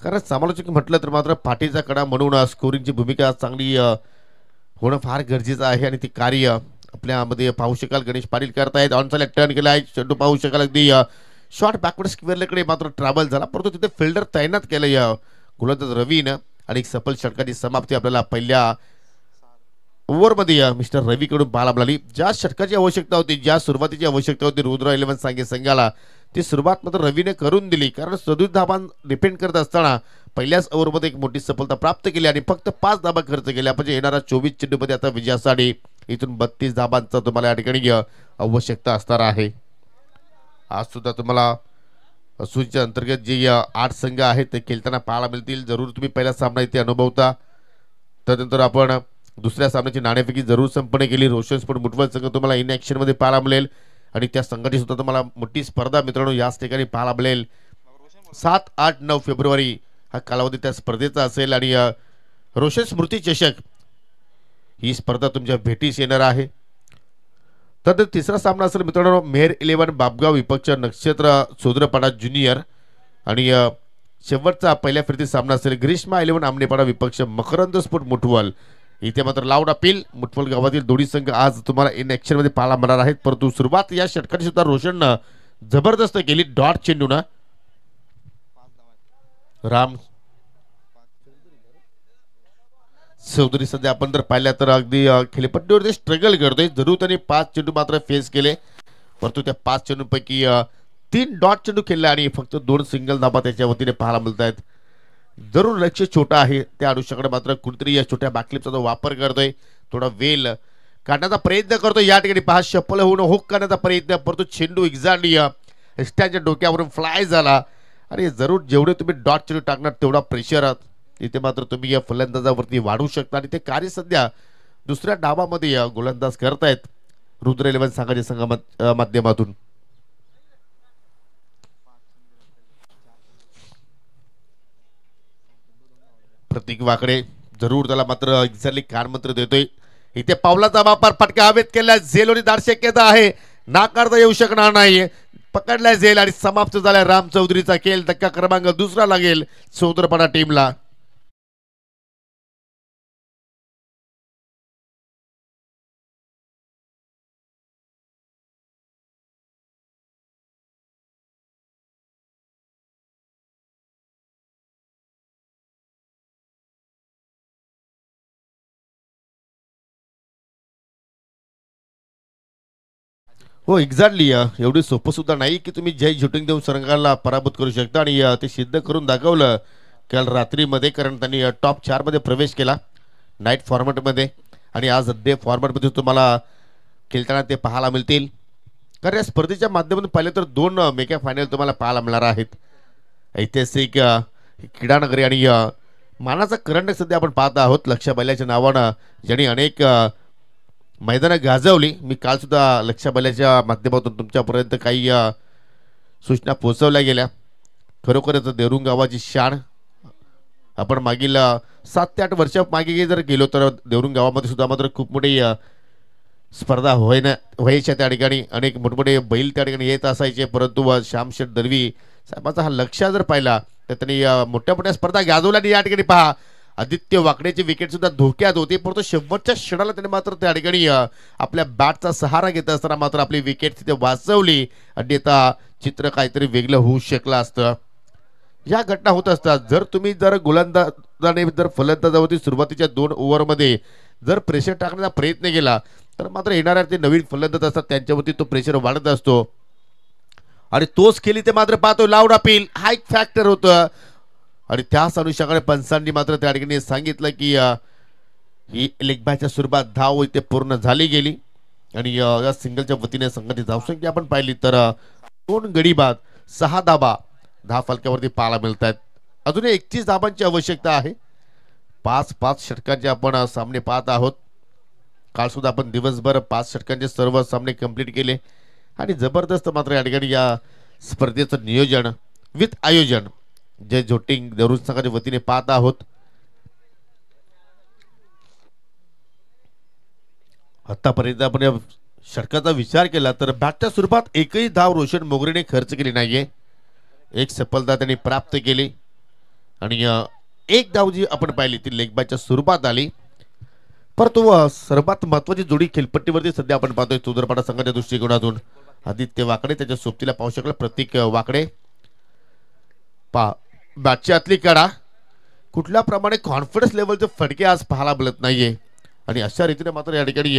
कारण समालोचक म्हटलं तर मात्र पाठीचा कडा म्हणून स्कोरिंगची भूमिका चांगली होणं फार गरजेचं आहे आणि ती कार्य आपल्यामध्ये पाहू शकाल गणेश पाटील करतायत. ऑन साइड टर्न केला आहे, चेंडू पाहू शकाल अगदी शॉर्ट बॅकवर्ड स्क्वेअरकडे मात्र ट्रॅव्हल झाला, परंतु तिथे फिल्डर तैनात केलं या गोलंदाज रवीनं आणि एक सफल षटकाची समाप्ती आपल्याला पहिल्या ओव्हरमध्ये मिस्टर रवीकडून पाहायला मिळाली. ज्या षटकाची आवश्यकता होती, ज्या सुरुवातीची आवश्यकता होती रुद्र 11 सांगे संघाला, ती सुरुवात मात्र रवीने करून दिली. कारण 37 धाबा डिपेंड करत असताना पहिल्याच ओव्हरमध्ये एक मोठी सफलता प्राप्त केली आणि फक्त 5 धाबा खर्च केल्या. म्हणजे येणाऱ्या 24 चेंडूमध्ये आता विजयासाठी इथून 32 धाबांचा तुम्हाला या ठिकाणी आवश्यकता असणार आहे. आज सुद्धा तुम्हाला असूच्या अंतर्गत जे 8 संघ आहेत ते खेळताना पाहायला मिळतील. जरूर तुम्ही पहिला सामना इथे अनुभवता. त्यानंतर आपण दुसऱ्या सामन्याची नाणेफेकी जरूर संपन्न केली. रोशन स्पोर्ट मुठवल संघ तुम्हाला इन ॲक्शनमध्ये पाहायला मिळेल आणि त्या संघाची सुद्धा तुम्हाला मोठी स्पर्धा मित्रांनो याच ठिकाणी पाहायला मिळेल. 7, 8, 9 फेब्रुवारी हा कालावधी त्या स्पर्धेचा असेल आणि रोशन स्मृती चषक ही स्पर्धा तुमच्या भेटीस येणार आहे. तर तिसरा सामना असेल मित्रांनो मेहर 11 बापगाव विपक्ष नक्षत्र सोदरपाडा ज्युनियर आणि शेवटचा पहिल्या फेरीतील सामना असेल ग्रीष्मा 11 आमनेपाडा विपक्ष मकरंद स्पोर्ट मुठवल. इथे मात्र लाऊड अपील मुठवल गावातील दोन्ही संघ आज तुम्हाला इन ॲक्शनमध्ये पाहायला मिळणार आहेत. परंतु सुरुवात या षटकाची सुद्धा रोशननं जबरदस्त केली डॉट चेंडूनं. राम चौधरी सध्या आपण जर पाहिल्या तर अगदी खेळपट्टीवरती स्ट्रगल करतोय. जरूर त्यांनी 5 चेंडू मात्र फेस केले परंतु त्या 5 चेंडूपैकी 3 डॉट चेंडू खेळले आणि फक्त 2 सिंगल धाबा त्याच्या वतीने पाहायला मिळत आहेत. जरूर लक्ष छोटा आहे त्या अनुषंगाने मात्र कुणीतरी या छोट्या बॅकलिपचा वापर करतोय. थोडा वेल काढण्याचा प्रयत्न करतोय. या ठिकाणी पहा शफल होऊन हुक करण्याचा प्रयत्न परंतु चेंडू एक्झॅक्टली स्टँडच्या डोक्यावरून फ्लाय झाला आणि जरूर जेवढे तुम्ही डॉट चेंडू टाकणार तेवढा प्रेशर इथे मात्र तुम्ही या फलंदाजावरती वाढवू शकता आणि ते कार्य सध्या दुसऱ्या डावामध्ये गोलंदाज करतायत रुद्र 11 संघाच्या संघा माध्यमातून. प्रतीक वाकडे जरूर त्याला मात्र एक्झॅक्टली कानमंत्र देतोय. इथे पावलाचा वापर फटका हवेत केला. झेलोनी दार शक्यता आहे नाकारता येऊ शकणार नाही. पकडलाय झेल आणि समाप्त झालाय राम चौधरीचा खेळ. धक्का क्रमांक दुसरा लागेल सोदरपाडा टीमला. हो एक्झॅक्टली एवढी सोपं सुद्धा नाही की तुम्ही जय शूटिंग देऊन संघाला पराभूत करू शकता आणि ते सिद्ध करून दाखवलं काल रात्रीमध्ये कारण त्यांनी टॉप 4 मध्ये प्रवेश केला नाईट फॉर्मॅटमध्ये आणि आज डे फॉर्मॅटमध्ये तुम्हाला खेळताना ते पाहायला मिळतील. कारण या स्पर्धेच्या माध्यमातून पाहिले तर 2 मेगा फायनल तुम्हाला पाहायला मिळणार आहेत. ऐतिहासिक क्रीडानगरी आणि मानाचा करंट सध्या आपण पाहत आहोत लक्ष्या बैलाच्या नावानं ज्यांनी अनेक मैदानं गाजवली. मी काल सुद्धा लक्ष्या बैलाच्या माध्यमातून तुमच्यापर्यंत काही सूचना पोहोचवल्या गेल्या. खरोखरच देवरुंग गावाची शान आपण मागील 7 ते 8 वर्षा मागे जर गेलो तर देवरुंग गावामध्ये सुद्धा मात्र खूप मोठी स्पर्धा व्हायच्या. त्या ठिकाणी अनेक मोठमोठे बैल त्या ठिकाणी येत असायचे परंतु श्यामशेठ दळवी साहेबांचा हा लक्ष जर पाहिला तर त्यांनी मोठ्या मोठ्या स्पर्धा गाजवल्या आणि या ठिकाणी पहा आदित्य वाकडेची विकेट सुद्धा धोक्यात होती परंतु शेवटच्या क्षणाला त्याने मात्र त्या ठिकाणी आपल्या बॅटचा सहारा घेत असताना मात्र आपली विकेट तिथे वाचवली आणि आता चित्र काहीतरी वेगळं होऊ शकलं असतं. या घटना होत असतात. जर गोलंदाजाने जर फलंदाजावरती सुरुवातीच्या 2 ओव्हरमध्ये जर प्रेशर टाकण्याचा प्रयत्न केला तर मात्र येणाऱ्या ते नवीन फलंदाज असतात त्यांच्यावरती तो प्रेशर वाढत असतो आणि तोच केली ते मात्र पाहतो लाऊड अपील हा एक फॅक्टर होतं आणि त्याच अनुषंगाने पंचांनी मात्र त्या ठिकाणी सांगितलं की ही लेगबॅच्या स्वरूपात धाव इथे पूर्ण झाली गेली आणि या सिंगलच्या वतीने संघाची धावसंख्या आपण पाहिली तर 2 गडी बाद 6 धाबा फलकावरती पाहायला मिळत आहेत. अजून 31 धाबांची आवश्यकता आहे. 5 षटकांचे आपण सामने पाहत आहोत. काल सुद्धा आपण दिवसभर 5 षटकांचे सर्व सामने कंप्लीट केले आणि जबरदस्त मात्र या ठिकाणी या स्पर्धेचं नियोजन विथ आयोजन जय जोटिंग देवरुंग संघाच्या वतीने पाहत आहोत. आतापर्यंत आपण या षटकाचा विचार केला तर बॅटच्या स्वरूपात एकही धाव रोशन मोगरेने खर्च केली नाहीये. एक सफलता त्यांनी प्राप्त केली आणि एक धाव जी आपण पाहिली ती लेगबॅटच्या स्वरूपात आली. परंतु सर्वात महत्वाची जोडी खेळपट्टीवरती सध्या आपण पाहतोय चौदरपाडा संघाच्या दृष्टिकोनातून आदित्य वाकडे त्याच्या सोबतीला पाहू शकला प्रतीक वाकडे पा बॅटच्या आतली कडा कुठल्या प्रमाणे कॉन्फिडन्स लेवलचे फटके आज पाहायला मिळत नाहीये आणि अशा रीतीने मात्र या ठिकाणी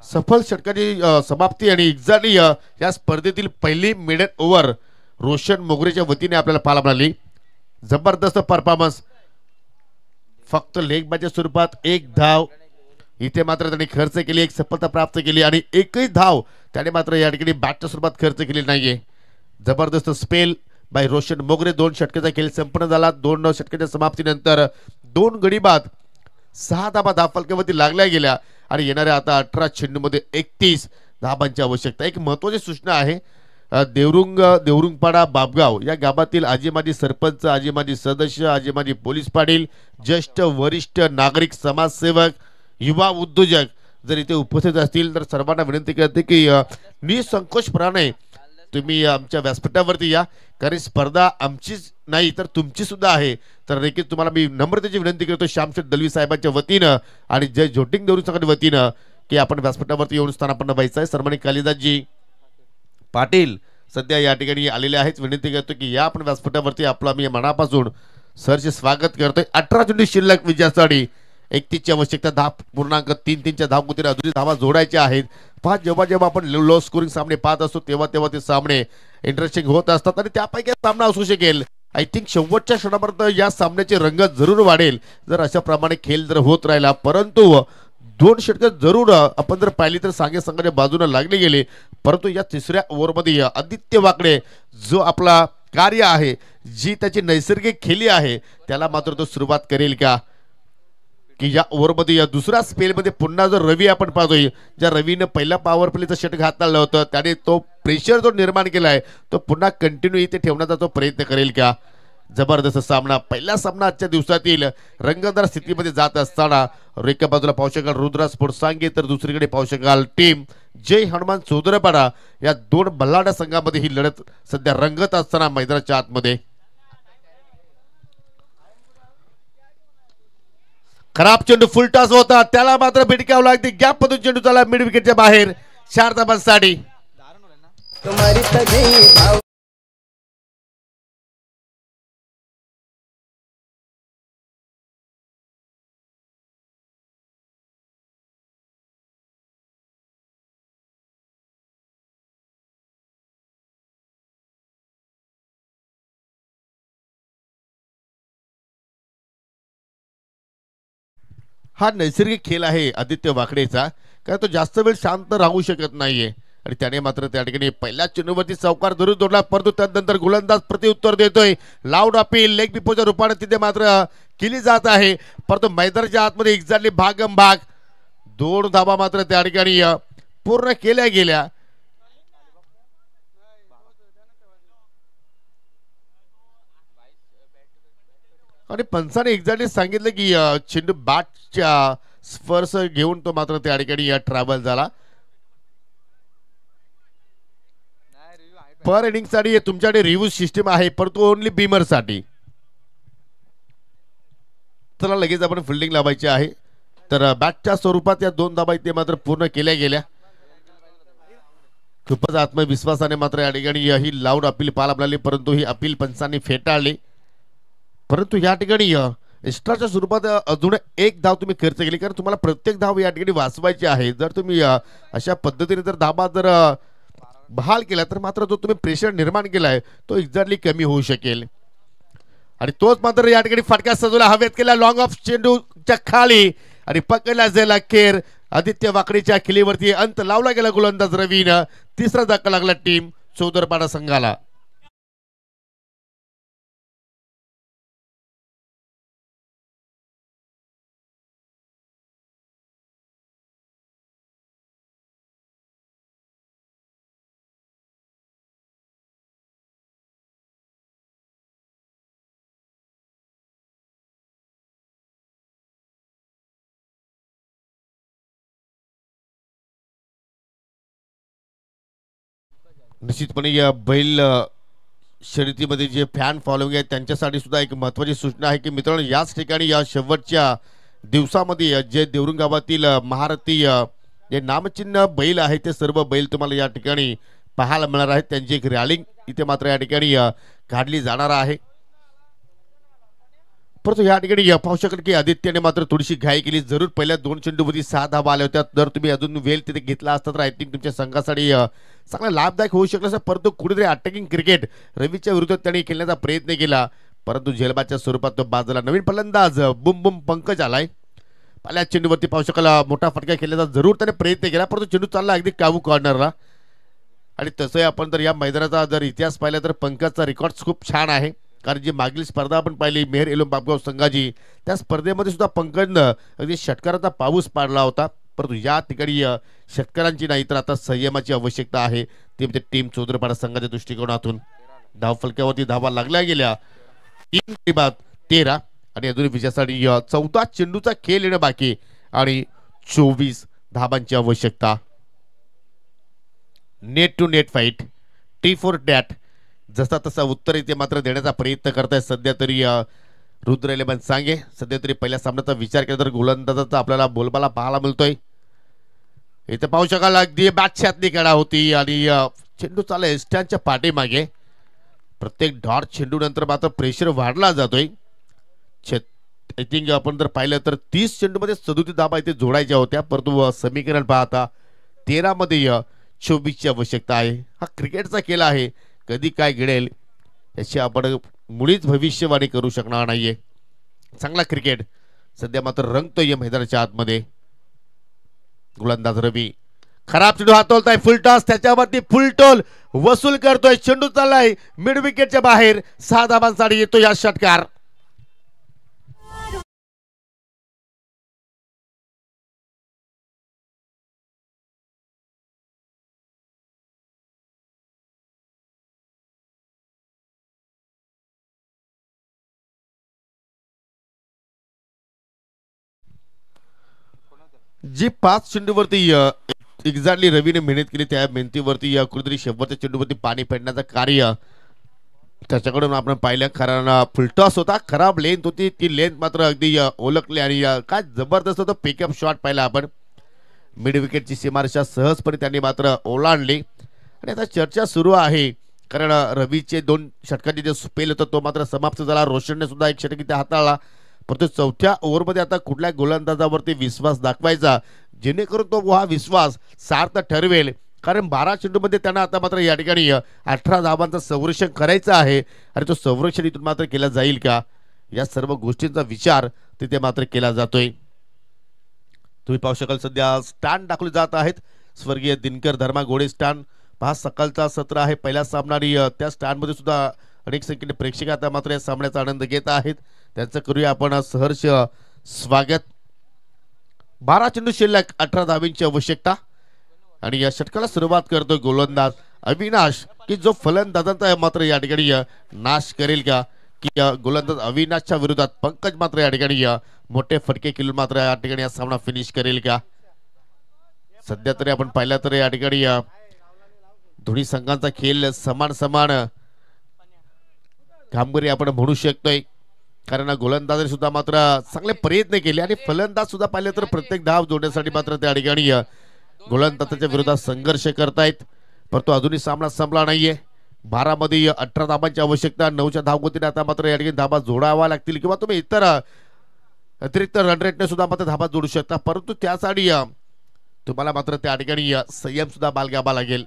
सफल षटकाची समाप्ती आणि एक्झॅक्टली या स्पर्धेतील पहिली मिडल ओव्हर रोशन मोगरेच्या वतीने आपल्याला पाहायला मिळाली. जबरदस्त परफॉर्मन्स फक्त लेग बॅटच्या स्वरूपात 1 धाव इथे मात्र त्यांनी खर्च केली. एक सफलता प्राप्त केली आणि एकही धाव त्याने मात्र या ठिकाणी बॅटच्या स्वरूपात खर्च केली नाहीये. जबरदस्त स्पेल बाय रोशन मोगरे. 2 षटकाचा खेळ संपन्न झाला. 2 षटकाच्या समाप्तीनंतर 2 गडी बाद 6 धाबा धावफलकावरती लागल्या गेल्या आणि येणाऱ्या आता 18 चेंडूमध्ये 31 धाबांची आवश्यकता. एक महत्त्वाची सूचना आहे, देवरुंगपाडा बाबगाव या गावातील आजी माजी सरपंच, आजी माजी सदस्य, आजी माजी पोलीस पाटील, ज्येष्ठ वरिष्ठ नागरिक, समाजसेवक, युवा उद्योजक जर इथे उपस्थित असतील तर सर्वांना विनंती करते की निसंकोचपणाने तुम्ही आमच्या व्यासपीठावरती या, कारण स्पर्धा आमचीच नाही तर तुमची सुद्धा आहे. तर नक्कीच तुम्हाला मी नम्रतेची विनंती करतो श्यामशेठ दलवी साहेबांच्या वतीनं आणि जय जोटिंग देवरुंग संघाच्या वतीनं की आपण व्यासपीठावरती येऊन स्थानापन्न व्हायचं आहे. सन्माननीय कालिदासजी पाटील सध्या या ठिकाणी आलेले आहेत. विनंती करतो की या आपण व्यासपीठावरती आपलं आम्ही मनापासून सरचे स्वागत करतोय. 18 चेंडू शिल्लक विजयासाठी 31 ची आवश्यकता. 10.33च्या धावगतीने अजूनही धावा जोडायच्या आहेत. पहा, जेव्हा जेव्हा आपण लो स्कोरिंग सामने पाहत असतो तेव्हा तेव्हा ते सामने इंटरेस्टिंग होत असतात आणि त्यापैकी सामना असू शकेल. आय थिंक शेवटच्या क्षणापर्यंत या सामन्याची रंगत जरूर वाढेल जर अशा प्रमाणे खेळ जर होत राहिला. परंतु 2 षटकं जरूर आपण जर पाहिली तर सांगे संघाच्या बाजूने लागले गेले. परंतु या तिसऱ्या ओव्हरमध्ये आदित्य वाकडे जो आपला कार्य आहे, जी त्याची नैसर्गिक खेळी आहे, त्याला मात्र तो सुरुवात करेल का की या ओव्हरमध्ये या दुसऱ्या स्पेलमध्ये पुन्हा जर रवी आपण पाहतोय, ज्या रवीनं पहिला पॉवर प्लेचं षटक हाताळलं होतं त्याने तो प्रेशर जो निर्माण केलाय तो पुन्हा कंटिन्यू इथे ठेवण्याचा तो प्रयत्न करेल का. जबरदस्त सामना, पहिला सामना आजच्या दिवसातील रंगतदार स्थितीमध्ये जात असताना एका बाजूला पाहू शकाल रुद्रा स्पोर्ट्स सांगे तर दुसरीकडे पाहू शकाल टीम जय हनुमान चौधरपाडा. या 2 बल्लाढ्य संघामध्ये ही लढत सध्या रंगत असताना मैदानाच्या आतमध्ये खराब चेंडू फुल टॉस होता, त्याला मात्र भिडकावं लागते. गॅप मधून चेंडू चालला मिड विकेटच्या बाहेर 4 धाबांसाठी. हा नैसर्गिक खेळ आहे आदित्य वाकडेचा, कारण तो जास्त वेळ शांत राहू शकत नाहीये आणि त्याने मात्र त्या ठिकाणी पहिल्या चेंडूवरती चौकार जरूर जोडला. परंतु त्यानंतर गोलंदाज प्रत्युत्तर देतोय. लाऊड अपील लेग बिफोरच्या रूपाने तिथे मात्र केली जात आहे. परंतु मैदानाच्या आतमध्ये एक्झॅक्टली भाग 2 धाबा मात्र त्या ठिकाणी पूर्ण केल्या गेल्या. आणि पंचाने एक्झॅक्टली सांगितलं की चेंडू बॅटच्या स्पर्श घेऊन तो मात्र त्या ठिकाणी ट्रॅव्हल झाला. पर इनिंग साठी तुमच्याकडे रिव्ह्यू सिस्टीम आहे, परंतु ओनली बीमर साठी. चला लगेच आपण फिल्डिंग लावायची आहे. तर बॅटच्या स्वरूपात या 2 धाबा ते मात्र पूर्ण केल्या गेल्या. खूपच आत्मविश्वासाने मात्र या ठिकाणी ही लाऊड अपील पाहायला मिळाली, परंतु ही अपील पंचांनी फेटाळली. परंतु या ठिकाणी एक्स्ट्राच्या स्वरूपात अजून 1 धाव तुम्ही खर्च केली, कारण तुम्हाला प्रत्येक धाव या ठिकाणी वाचवायची आहे. जर तुम्ही अशा पद्धतीने जर धाबा जर बहाल केला तर मात्र जो तुम्ही प्रेशर निर्माण केलाय तो एक्झॅक्टली कमी होऊ शकेल. आणि तोच मात्र या ठिकाणी फटका सजवला, हवेत केला लॉंग ऑफ चेंडूच्या खाली आणि पकडला जाईल अखेर आदित्य वाकडीच्या खिलीवरती. अंत लावला गेला गोलंदाज रवीनं. 3रा धक्का लागला टीम चौधरपाडा संघाला. निश्चितपणे या बैल शर्यतीमध्ये जे फॅन फॉलोइंग आहे त्यांच्यासाठी सुद्धा एक महत्त्वाची सूचना आहे की मित्रांनो, याच ठिकाणी या शेवटच्या दिवसामध्ये जे देवरुंग गावातील महारथी जे नामचिन्ह बैल आहे ते सर्व बैल तुम्हाला या ठिकाणी पाहायला मिळणार आहेत. त्यांची एक रॅलिंग इथे मात्र या ठिकाणी काढली जाणार आहे. परंतु या ठिकाणी पाहू शकाल की आदित्यने मात्र थोडीशी घाई केली. जरूर पहिल्या 2 चेंडूमध्ये 6 धावा आल्या होत्या. जर तुम्ही अजून वेळ तिथे घेतला असता तर आय थिंक तुमच्या संघासाठी चांगला लाभदायक होऊ शकलं असं. परंतु कुठेतरी अटॅकिंग क्रिकेट रवीच्या विरुद्ध त्यांनी खेळण्याचा प्रयत्न केला, परंतु झेलबाच्या स्वरूपात तो बाजूला. नवीन फलंदाज बुम बुम पंकज आलाय. पहिल्या चेंडूवरती पाहू शकाल मोठा फटका खेळण्याचा जरूर त्याने प्रयत्न केला, परंतु चेंडू चालला अगदी काबू कॉर्नरला. आणि तसंही आपण जर या मैदानाचा जर इतिहास पाहिला तर पंकजचा रेकॉर्ड खूप छान आहे, कारण जी मागील स्पर्धा आपण पाहिली मेहर एलोम बापगाव संघाची, त्या स्पर्धेमध्ये सुद्धा पंकजनं अगदी षटकाराचा पाऊस पाडला होता. परंतु या ठिकाणी षटकारांची नाही तर आता संयमाची आवश्यकता आहे, ती म्हणजे टीम चौधरीपाडा संघाच्या दृष्टिकोनातून. धाव फलकावरती धावा लागल्या गेल्या 3 गडी 13 आणि अजून विजयासाठी 14 चेंडूचा खेळ येणं बाकी आणि 24 धाबांची आवश्यकता. Net to net fight, tit for tat, जसा तसा उत्तर इथे मात्र देण्याचा प्रयत्न करताय सध्या तरी रुद्र इलेव्हन सांगे. सध्या तरी पहिल्या सामन्याचा विचार केला तर गोलंदाजाचा आपल्याला बोलबाला पाहायला मिळतोय. इथे पाहू शकाल अगदी बादशातली कडा होती आणि चेंडू चालला एस्टॅनच्या पाठीमागे. प्रत्येक डॉट चेंडू नंतर मात्र प्रेशर वाढला जातोय. आय थिंक आपण जर पाहिलं तर 30 चेंडूमध्ये 37 धाबा इथे जोडायच्या होत्या, परंतु समीकरण पाहता 13 मध्ये 24 ची आवश्यकता आहे. हा क्रिकेटचा खेळ आहे, कधी काय घडेल याची आपण मुळीच भविष्यवाणी करू शकणार नाहीये. चांगला क्रिकेट सध्या मात्र रंगतोय मैदानाच्या आतमध्ये. गोलंदाज रवी खराब चेंडू हातोलताय, फुल टॉस, त्याच्यावरती फुल टोल वसूल करतोय. चेंडू चाललाय मिड विकेटच्या बाहेर, 6 धाबांसाठी येतो या षटकार. जी 5 चेंडूवरती एक्झॅक्टली रवीने मेहनत केली, त्या मेहनतीवरती कुठेतरी शेवटच्या चेंडूवरती पाणी फेडण्याचं कार्य त्याच्याकडून आपण पाहिलं. कारण फुलटॉस होता, खराब लेंथ होती, ती लेंथ मात्र अगदी ओळखली आणि काय जबरदस्त होतं पिकअप शॉट पाहिला आपण. मिड विकेटची सीमारेषा सहजपणे त्यांनी मात्र ओलांडली आणि आता चर्चा सुरू आहे. कारण रवीचे 2 षटकांचे जे स्पेल होतं तो मात्र समाप्त झाला. रोशनने सुद्धा एक षटक इथे हाताळला, परंतु 4थ्या ओव्हरमध्ये आता कुठल्या गोलंदाजावरती विश्वास दाखवायचा जेणेकरून तो हा विश्वास सार्थ ठरवेल. कारण 12 चेंडूमध्ये त्यांना आता मात्र या ठिकाणी 18 धावांचं संरक्षण करायचं आहे आणि तो संरक्षण इथून मात्र केला जाईल का, या सर्व गोष्टींचा विचार तिथे मात्र केला जातोय. तुम्ही पाहू शकाल सध्या स्टँड दाखवले जात आहेत. स्वर्गीय दिनकर धर्मा घोडे स्टँड पहा, सकाळचा सत्र आहे पहिला सामना आणि त्या स्टँडमध्ये सुद्धा अनेक संख्येने प्रेक्षक आता मात्र या सामन्याचा आनंद घेत आहेत. त्यांचं करूया आपण सहर्ष स्वागत. 12 चेंडू शिल्लक, 18 धावांची आवश्यकता आणि या षटकाला सुरुवात करतोय गोलंदाज अविनाश, की जो फलंदाजांचा मात्र या ठिकाणी नाश करेल का, की गोलंदाज अविनाशच्या विरोधात पंकज मात्र या ठिकाणी मोठे फटके खेळून मात्र या ठिकाणी हा सामना फिनिश करेल का. सध्या तरी आपण पाहिलं तर या ठिकाणी दोन्ही संघांचा खेळ समान समान कामगिरी आपण म्हणू शकतोय. कारण गोलंदाजाने सुद्धा मात्र चांगले प्रयत्न केले आणि फलंदाज सुद्धा पाहिले तर प्रत्येक धाव जोडण्यासाठी मात्र त्या ठिकाणी गोलंदाजाच्या विरोधात संघर्ष करतायत. परंतु अजूनही सामना संपला नाहीये. 12 मध्ये 18 धाबांची आवश्यकता, 9च्या धावगतीने आता मात्र या ठिकाणी धाबा जोडावा लागतील किंवा तुम्ही इतर अतिरिक्त रन रेटने सुद्धा मात्र धाबा जोडू शकता. परंतु त्यासाठी तुम्हाला मात्र त्या ठिकाणी संयम सुद्धा बाळगावा लागेल.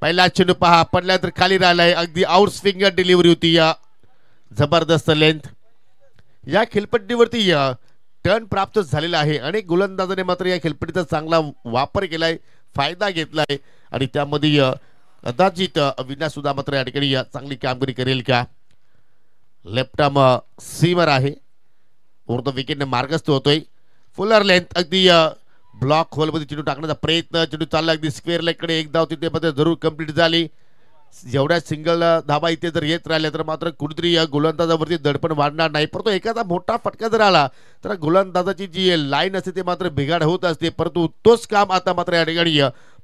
पहिला चेंडू पहा, पडल्या तर खाली राहिलाय, अगदी आउट स्विंगर डिलिव्हरी होती, या जबरदस्त लेंथ. या खेळपट्टीवरती टर्न प्राप्त झालेला आहे. अनेक गोलंदाजाने मात्र या खेळपट्टीचा चांगला वापर केलाय, फायदा घेतलाय आणि त्यामध्ये कदाचित अविनाश सुद्धा मात्र या ठिकाणी चांगली कामगिरी करेल का. लेफ्ट आर्म सीमर आहे, द विकेटने मार्गस्थ होतोय. फुलर लेंथ, अगदी ब्लॉक होलमध्ये चेंडू टाकण्याचा प्रयत्न, चेंडू चालला अगदी स्क्वेअर लेगकडे, एक धाव तिथे मध्ये जरूर कंप्लीट झाली. जेवढ्या सिंगल धाबा इथे जर येत राहिल्या तर मात्र कुठेतरी या गोलंदाजावरती दडपण वाढणार नाही. परंतु एखादा मोठा फटका जर आला तर गोलंदाजाची जी लाईन असते ते मात्र बिघाड होत असते. परंतु तोच काम आता मात्र या ठिकाणी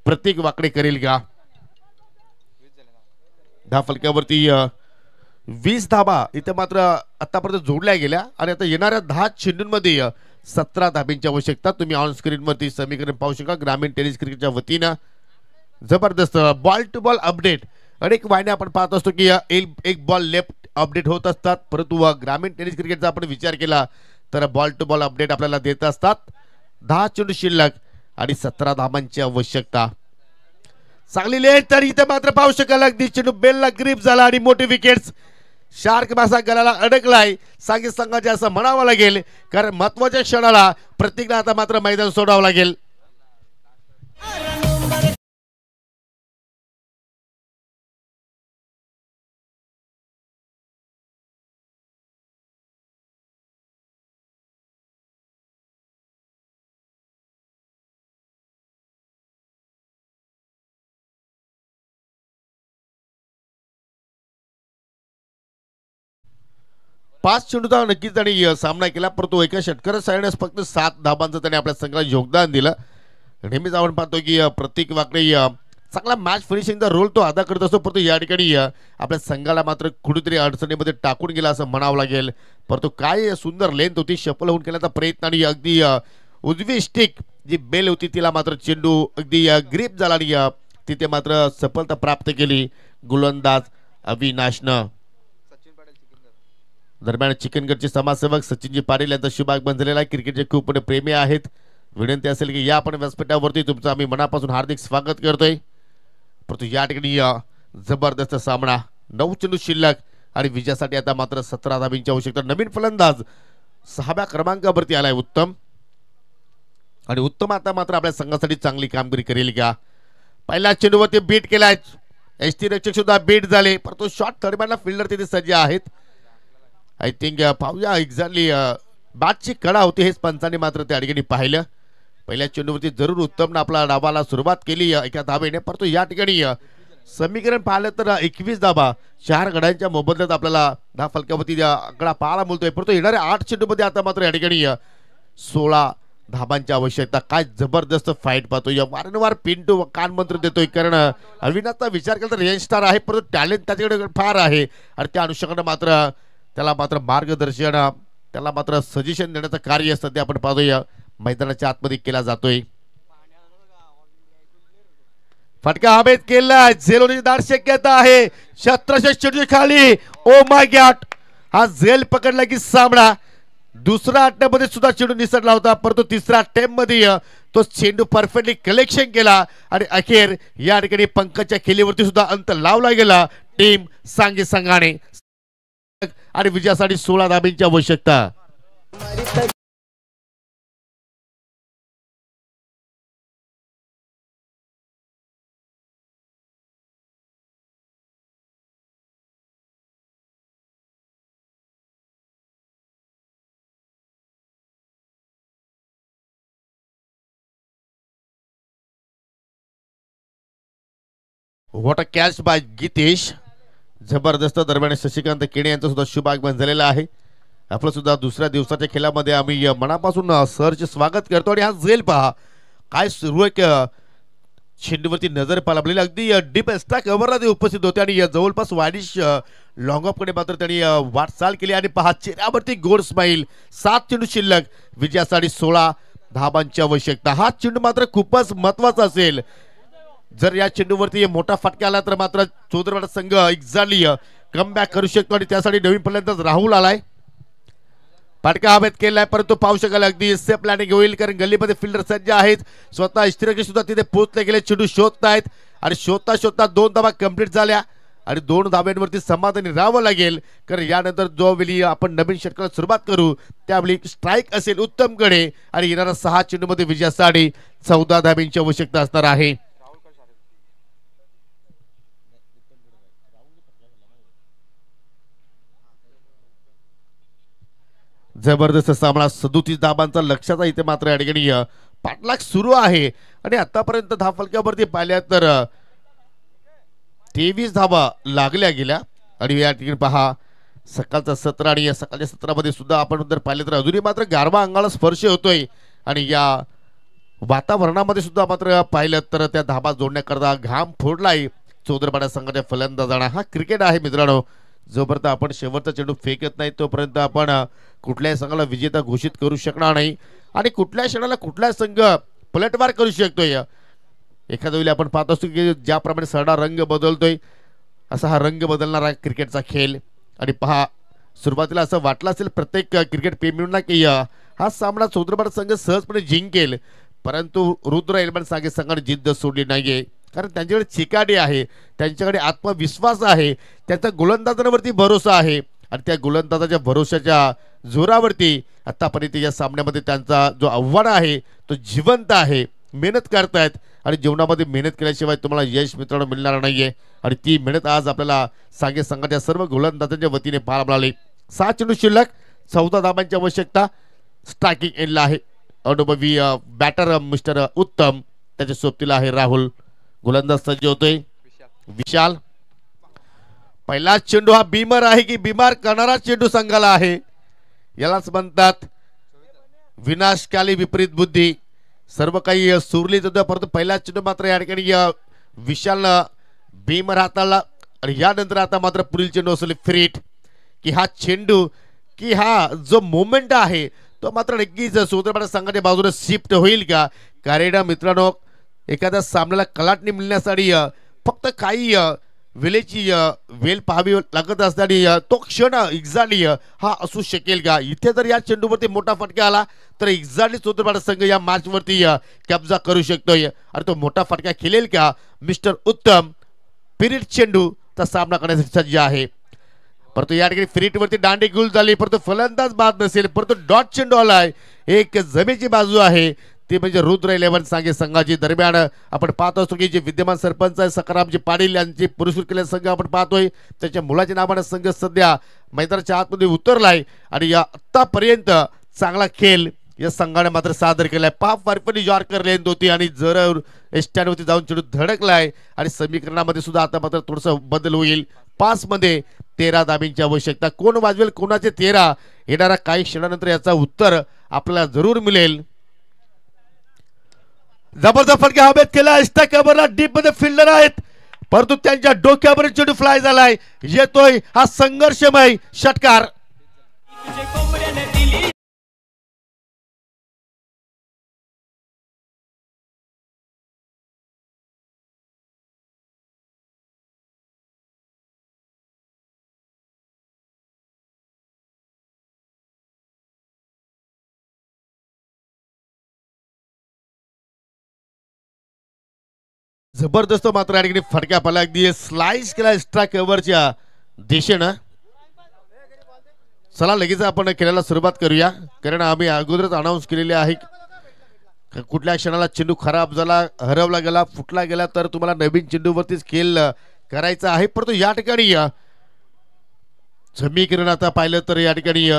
प्रत्येक वाकडे करेल का. धाव फलकावरती 20 धाबा इथे मात्र आतापर्यंत जोडल्या गेल्या आणि आता येणाऱ्या 10 चेंडूंमध्ये 17 धाब्यांची आवश्यकता. तुम्ही ऑन स्क्रीन वरती समीकरण पाहू शकाल ग्रामीण टेनिस क्रिकेटच्या वतीनं. जबरदस्त बॉल टू बॉल अपडेट अनेक वाहिन्या आपण पाहत असतो की एक बॉल लेफ्ट अपडेट होत असतात, परंतु ग्रामीण टेनिस क्रिकेटचा आपण विचार केला तर बॉल टू बॉल अपडेट आपल्याला देत असतात. 10 चेंडू शिल्लक आणि 17 धाबांची आवश्यकता. चांगली लेट तर इथे मात्र पाहू शकाल अगदी चेंडू बेलला ग्रीप झाला आणि मोठी विकेट्स. शार्क मासा गळाला अडकलाय सांगित संघाचे असं म्हणावं लागेल, कारण महत्वाच्या क्षणाला प्रत्येकाला आता मात्र मैदान सोडावं लागेल. 5 चेंडूचा नक्कीच त्यांनी सामना केला, परंतु एका षटकार सायण्यास फक्त 7 धाबांचं त्याने आपल्या संघाला योगदान दिलं. नेहमीच आपण पाहतो की प्रतीक वाकडे चांगला मॅच फिनिशिंगचा रोल तो अदा करत असतो, परंतु या ठिकाणी आपल्या संघाला मात्र कुठेतरी अडचणीमध्ये टाकून गेला असं म्हणावं लागेल. परंतु काय सुंदर लेंथ होती, शफल होऊन केल्याचा प्रयत्न आणि अगदी उजवी स्टिक जी बेल होती तिला मात्र चेंडू अगदी ग्रीप झाला आणि तिथे मात्र सफलता प्राप्त केली गोलंदाज अविनाशनं. दरम्यान चिकनगडचे समाजसेवक सचिनजी पाटील यांचा शुभागमन झालेला आहे. क्रिकेटचे खूप मोठे प्रेमी आहेत. विनंती असेल की या आपण व्यासपीठावरती तुमचं आम्ही मनापासून हार्दिक स्वागत करतोय. परंतु या ठिकाणी जबरदस्त सामना, 9 चेंडू शिल्लक आणि विजयासाठी आता मात्र 17 धाबींची आवश्यकता. नवीन फलंदाज 6व्या क्रमांकावरती आलाय उत्तम, आणि उत्तम आता मात्र आपल्या संघासाठी चांगली कामगिरी करेल का. पहिल्या चेंडूवरती बीट केलाय, एसटी रक्षक सुद्धा बीट झाले, परंतु शॉट थर्डमॅनला फिल्डर तिथे सज्ज आहेत. आय थिंक पाहूया एक्झॅक्टली बॅटची कडा होती हेच पंचांनी मात्र त्या ठिकाणी पाहिलं. पहिल्या चेंडूवरती जरूर उत्तमनं आपला डावाला सुरुवात केली एका धाबेने, परंतु या ठिकाणी समीकरण पाहिलं तर 21 धाबा 4 गड्यांच्या मोबदल्यात आपल्याला धाव फलकावरती आकडा पाहायला मिळतोय. परंतु येणाऱ्या 8 चेंडूमध्ये आता मात्र या ठिकाणी 16 धाबांची आवश्यकता. काय जबरदस्त फाईट पाहतोय, वारंवार पिंटू कानमंत्र देतोय, कारण अविनाशचा विचार केला तर यंग स्टार आहे, परंतु टॅलेंट त्याच्याकडे फार आहे आणि त्या अनुषंगाने मात्र त्याला मात्र मार्गदर्शन, त्याला मात्र सजेशन देण्याचं कार्य सध्या आपण पाहतोय मैदानाच्या आतमध्ये केला जातोय. फटका हवेत केलाय, झेलची दाट शक्यता आहे, 1700 चेंडू खाली. ओ माय गॉड, हा झेल पकडला की सामना. दुसऱ्या अट्ट्यामध्ये सुद्धा चेंडू निसटला होता, परंतु तिसऱ्या अटेम्प्ट मध्ये तो चेंडू परफेक्टली कलेक्शन केला आणि अखेर या ठिकाणी पंकजच्या खेळीवरती सुद्धा अंत लावला गेला टीम सांगे संघाने. आणि विजयासाठी 16 धाबींची आवश्यकता. What a catch by Gitesh, जबरदस्त. दरम्यान शशिकांत केणे यांचं सुद्धा शुभागमन झालेलं आहे. आपलं सुद्धा दुसऱ्या दिवसाच्या खेळामध्ये आम्ही मनापासून सरचे स्वागत करतो. आणि हा झेल पहा काय सुरू आहे, चेंडूवरती नजर पालवलेली, अगदी डीप एक्स्ट्रा कव्हरला ते उपस्थित होते आणि जवळपास वाडिश लॉंग ऑफ कडे मात्र त्यांनी वाटचाल केली. आणि पहा चेहऱ्यावरती गोड स्माईल. 7 चेंडू शिल्लक, विजयासाठी 16 धाबांची आवश्यकता. हा चेंडू मात्र खूपच महत्वाचा असेल. जर या चेंडूवरती मोठा फटका आला तर मात्र चौधरवाडा संघ एक्झॅक्टली कमबॅक करू शकतो आणि त्यासाठी नवीन फलंदाज राहुल आलाय. फटका हवेत केलाय, परंतु पाहू शकाल अगदी सेफ प्लॅनिंग होईल, कारण गल्लीमध्ये फिल्डर सज्ज आहेत. स्वतः इस्त्रिरक्षक सुद्धा तिथे पोहोचले गेले, चेंडू शोधतायत आणि शोधता शोधता 2 धाबा कंप्लीट झाल्या आणि 2 धाब्यांवरती समाधानी राहावं लागेल, कारण यानंतर जो वेळी आपण नवीन षटकाला सुरुवात करू त्यावेळी स्ट्राईक असेल उत्तमकडे आणि येणाऱ्या 6 चेंडूमध्ये विजयासाठी 14 धाब्यांची आवश्यकता असणार आहे. जबरदस्त सामना, 37 धाबांचा लक्षाचा इथे मात्र या ठिकाणी पाठलाग सुरू आहे. आणि आतापर्यंत धाव फलकावरती पाहिल्या तर 23 धाबा लागल्या गेल्या. आणि या ठिकाणी पहा सकाळचा सत्र आणि या सकाळच्या सत्रामध्ये सुद्धा आपण जर पाहिले तर अजूनही मात्र गारवा अंगाला स्पर्श होतोय. आणि या वातावरणामध्ये सुद्धा मात्र पाहिलं तर त्या धाबा जोडण्याकरता घाम फोडलाय चौधरपाडा संघाच्या फलंदाजांना. हा क्रिकेट आहे मित्रांनो, जोपर्यंत आपण शेवटचा चेंडू फेकत नाही तोपर्यंत आपण कुठल्याही संघाला विजेता घोषित करू शकणार नाही आणि कुठल्याही क्षणाला कुठलाही संघ पलटवार करू शकतोय. एखाद्या वेळी आपण पाहत असतो की ज्याप्रमाणे सरडा रंग बदलतोय असा हा रंग बदलणारा क्रिकेटचा खेळ. आणि पहा सुरुवातीला असं वाटलं असेल प्रत्येक क्रिकेट प्रेमींना की हा सामना चौधरपाडा संघ सहजपणे जिंकेल, परंतु रुद्र एल्बन सांगे संघाने जिद्द सोडली नाहीये, कारण त्यांच्याकडे चिकाटी आहे, त्यांच्याकडे आत्मविश्वास आहे, त्यांचा गोलंदाजांवरती भरोसा आहे आणि त्या गोलंदाजाच्या भरोशाच्या जोरावरती आतापर्यंत या सामन्यामध्ये त्यांचा जो आव्हान आहे तो जिवंत आहे. मेहनत करतायत आणि जीवनामध्ये मेहनत केल्याशिवाय तुम्हाला यश मित्रांनो मिळणार नाहीये. आणि ती मेहनत आज आपल्याला सांगे संघाच्या सर्व गोलंदाजांच्या वतीने पाहायला मिळाली. 7 चेंडू शिल्लक, 14 धाबांची आवश्यकता. स्ट्रायकिंग एंडला आहे अनुभवी बॅटर मिस्टर उत्तम, त्याच्या सोबतीला आहे राहुल. गोलंदाज सज्ज होतोय विशाल. पहिला चेंडू हा बीमर आहे की बीमार करणारा चेंडू संघाला आहे, यालाच म्हणतात विनाशकाली विपरीत बुद्धी. सर्व काही सुरलीत होतं, परंतु पहिला चेंडू मात्र या ठिकाणी विशालनं बीमर हाताळला आणि यानंतर आता मात्र पुढील चेंडू असले फ्रीट की हा चेंडू की हा जो मोमेंट आहे तो मात्र नक्कीच सूत्रपाठ संघाच्या बाजूने शिफ्ट होईल का. कारण मित्रांनो, एखाद्या सामन्याला कलाटणी मिळण्यासाठी फक्त काही वेळेची वेळ पाहावी लागत असताना तो क्षण एक्झॅक्टली हा असू शकेल का. इथे जर या चेंडूवरती मोठा फटका आला तर एक्झॅक्टली सूत्रपाठ संघ या मॅचवरती कब्जा करू शकतोय आणि तो मोठा फटका खेळेल का. मिस्टर उत्तम फिरीट चेंडूचा सामना करण्यासाठी सज्ज आहे, परंतु या ठिकाणी फ्रीटवरती दांडी गुल झाली, परंतु फलंदाज बाद नसेल, परंतु डॉट चेंडू आलाय. एक जमेची बाजू आहे ती म्हणजे रुद्र 11 सांगे संघाची. दरम्यान आपण पाहत असतो की जे विद्यमान सरपंच आहे सकारामजी पाटील यांचे पुरस्कृत केलेला संघ आपण पाहतोय, त्याच्या मुलाच्या नावाने संघ सध्या मैदानाच्या आतमध्ये उतरलाय आणि या आतापर्यंत चांगला खेळ या संघाने मात्र सादर केलाय. पाप वारपणी जॉर्कर लेंथ होती आणि जर स्टँडवरती जाऊन चेंडू धडकलाय आणि समीकरणामध्ये सुद्धा आता मात्र थोडंसं बदल होईल. 5 मध्ये 13 धाबींची आवश्यकता. कोण वाजवेल कोणाचे 13 येणारा काही क्षणानंतर याचा उत्तर आपल्याला जरूर मिळेल. जबरदस्त फटका हवेत केला, एक्स्ट्रा कव्हरला डीप मध्ये फिल्डर आहेत, परंतु त्यांच्या डोक्यावर चेंडू फ्लाय झालाय. येतोय हा संघर्षमय षटकार. जबरदस्त मात्र या ठिकाणी फटका पाला, अगदी स्लाइस केला एक्स्ट्रा कव्हरच्या दिशेनं. चला लगेच आपण खेळायला सुरुवात करूया, कारण आम्ही अगोदरच अनाऊन्स केलेले आहे कुठल्या क्षणाला चेंडू खराब झाला, हरवला गेला, फुटला गेला तर तुम्हाला नवीन चेंडूवरतीच खेळ करायचा आहे. परंतु या ठिकाणी समीकरण आता पाहिलं तर या ठिकाणी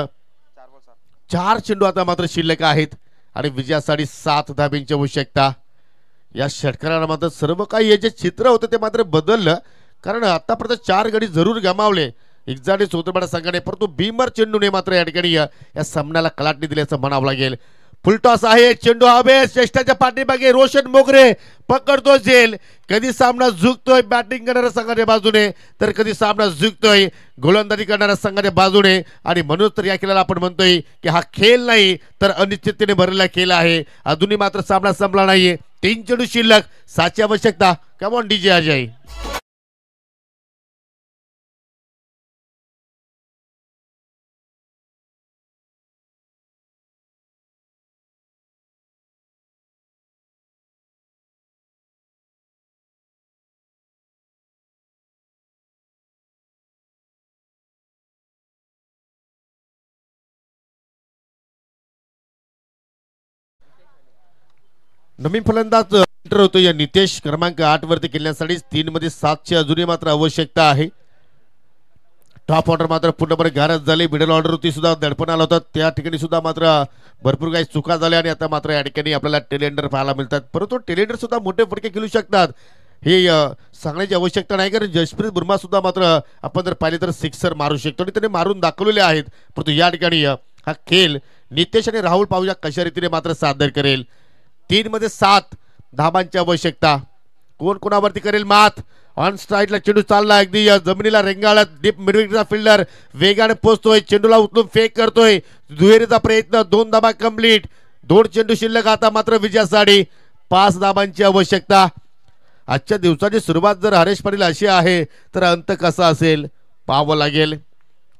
4 चेंडू आता मात्र शिल्लक आहेत आणि विजयासाठी 7 धाबींची आवश्यकता. या षटकाराला मात्र सर्व काही हे जे चित्र होतं ते मात्र बदललं, कारण आतापर्यंत 4 गडी जरूर गमावले एक्झॅक्टली सूत्रपाठ संघाने, परंतु बीमर चेंडूने मात्र या ठिकाणी या सामन्याला कलाटणी दिल्याचं म्हणावं लागेल. फुलटॉस आहे, चेंडू हवे श्रेष्ठाच्या पाठीमागे रोशन मोगरे पकडतो झेल. कधी सामना झुकतोय बॅटिंग करणाऱ्या संघाच्या बाजूने तर कधी सामना झुकतोय गोलंदाजी करणाऱ्या संघाच्या बाजूने, आणि म्हणून तर या खेळाला आपण म्हणतोय की हा खेळ नाही तर अनिश्चिततेने भरलेला खेळ आहे. अजूनही मात्र सामना संपला नाहीये, 3 चेंडू शिल्लक, 7ची आवश्यकता. Come on DJ Ajay. नवीन फलंदाज एंटर होतो या नितेश क्रमांक 8 वरती खेळण्यासाठी. 3 मध्ये 7ची अजूनही मात्र आवश्यकता आहे. टॉप ऑर्डर मात्र पूर्णपणे गारज झाली, मिडल ऑर्डर होती सुद्धा दडपण आला होता, त्या ठिकाणी सुद्धा मात्र भरपूर काही चुका झाल्या आणि आता मात्र या ठिकाणी आपल्याला टेलेंडर पाहायला मिळतात. परंतु टेलेंडर सुद्धा मोठे फटके खेळू शकतात हे सांगण्याची आवश्यकता नाही, कारण जसप्रीत बुमराह सुद्धा मात्र आपण जर पाहिले तर सिक्सर मारू शकतो आणि त्याने मारून दाखवलेले आहेत. परंतु या ठिकाणी हा खेळ नितेश आणि राहुल पाहूया कशा रीतीने मात्र सादर करेल. 3 मध्ये 7 धाबांची आवश्यकता. कोण कोणावरती करेल मात. ऑन स्ट्राईकला चेंडू चालला, अगदी जमिनीला रेंगाळत डीप मिडविकेटचा फिल्डर वेगाने पोहोचतोय, चेंडूला उचलून फेक करतोय, दुहेरीचा प्रयत्न. 2 धाबा कंप्लीट, 2 चेंडू शिल्लक. आता मात्र विजयासाठी 5 धाबांची आवश्यकता. आजच्या दिवसाची सुरुवात जर हरेश पाटील अशी आहे तर अंत कसा असेल पाहावं लागेल,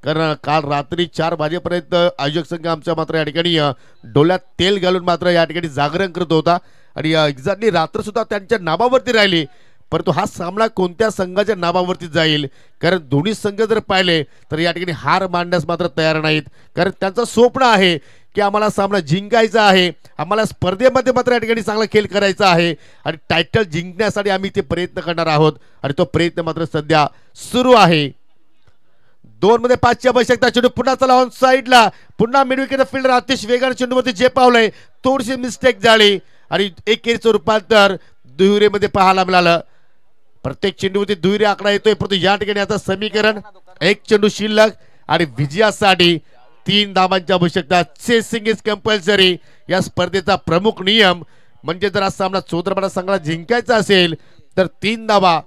कारण काल रात्री 4 वाजेपर्यंत आयोजक संघ आमच्या मात्र या ठिकाणी डोळ्यात तेल घालून मात्र या ठिकाणी जागरण करत होता आणि एक्झॅक्टली रात्र सुद्धा त्यांच्या नावावरती राहिली. परंतु हा सामना कोणत्या संघाच्या नावावरती जाईल, कारण दोन्ही संघ जर पाहिले तर या ठिकाणी हार मांडण्यास मात्र तयार नाहीत, कारण त्यांचं स्वप्न आहे की आम्हाला सामना जिंकायचा आहे, आम्हाला स्पर्धेमध्ये मात्र या ठिकाणी चांगला खेळ करायचा आहे आणि टायटल जिंकण्यासाठी आम्ही ते प्रयत्न करणार आहोत आणि तो प्रयत्न मात्र सध्या सुरू आहे. 2 मध्ये 5ची आवश्यकता. चेंडू पुन्हा चला ऑन साईडला, पुन्हा मिडविकेट फिल्डर अतिशय वेगाने चेंडूवरती झेपावलंय, थोडीशी मिस्टेक झाली आणि एकेरीचं रूपांतर दुहेरीमध्ये पाहायला मिळालं. प्रत्येक चेंडूवरती दुहेरी आकडा येतोय, परंतु या ठिकाणी आता समीकरण एक चेंडू शिल्लक आणि विजयासाठी 3 धावांची आवश्यकता. Chasing is compulsory. या स्पर्धेचा प्रमुख नियम म्हणजे जर हा सामना चोदरपाडा संघाला जिंकायचा असेल तर 3 धावा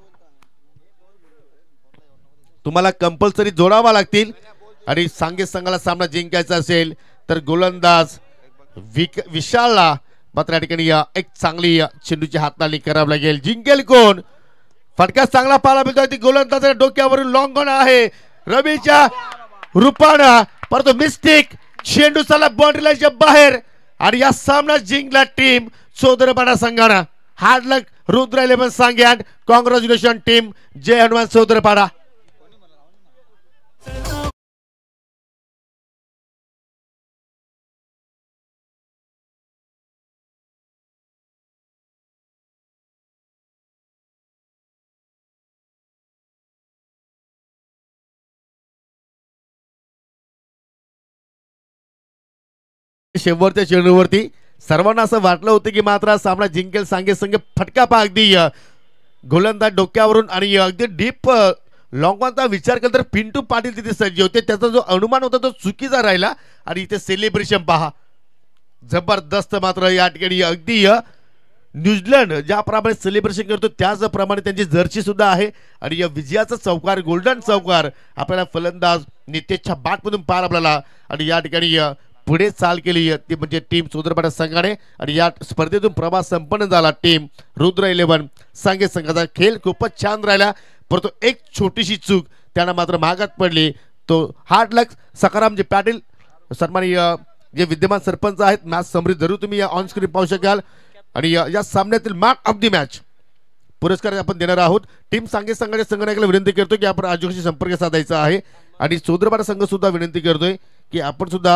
तुम्हाला कंपल्सरी जोडावा लागतील आणि सांगे संघाला सामना जिंकायचा असेल तर गोलंदाज विशालला मात्र या ठिकाणी एक चांगली चेंडूची हाताळणी करावी लागेल. जिंकेल कोण? फटका चांगला पाहायला मिळतोय. ती गोलंदाजाच्या डोक्यावरून लॉंग ऑन आहे रवीच्या रूपानं, परंतु मिस्टेक. चेंडू चालला बाउंड्री लाईनच्या बाहेर आणि या सामना जिंकला टीम चोदरपाडा संघानं. हार्ड लक रुद्र 11 सांग्यान. कॉंग्रॅच्युलेशन टीम जय हनुमान चोदरपाडा. शेवटच्या चेंडूवरती सर्वांना असं वाटलं होतं की मात्र सामना जिंकेल सांगे संघ. फटका पहा अगदी गोलंदाज डोक्यावरून आणि अगदी डीप लॉंग ऑनचा विचार केला तर पिंटू पाटील तिथे सज्ज होते. त्याचा जो अनुमान होता तो चुकीचा राहिला आणि इथे सेलिब्रेशन पहा जबरदस्त. मात्र या ठिकाणी अगदी न्यूझीलंड ज्याप्रमाणे सेलिब्रेशन करतो त्याचप्रमाणे त्यांची जर्सी सुद्धा आहे आणि या विजयाचा चौकार गोल्डन चौकार आपल्याला फलंदाज नितेशच्या बॅटमधून पार आपल्याला आणि या ठिकाणी पुढे चाल केली ती म्हणजे टीम चोदरपाडा संघाने आणि या स्पर्धेतून प्रवास संपन्न झाला. टीम रुद्र 11 सांगे संघाचा खेळ खूपच छान राहिला, परंतु एक छोटीशी चूक त्यांना मात्र महागात पडली. तो हार्ड लक सकारामजी पाटील सन्माननीय जे विद्यमान सरपंच आहेत मॅच समरी जरूर तुम्ही ऑन स्क्रीन पाहू शकाल आणि या सामन्यातील मॅन ऑफ द मॅच पुरस्कार आपण देणार आहोत. टीम सांगे संघाच्या संघटनेला विनंती करतो की आपण आजोशी संपर्क साधायचा आहे आणि चोदरपाडा संघ सुद्धा विनंती करतोय की आपण सुद्धा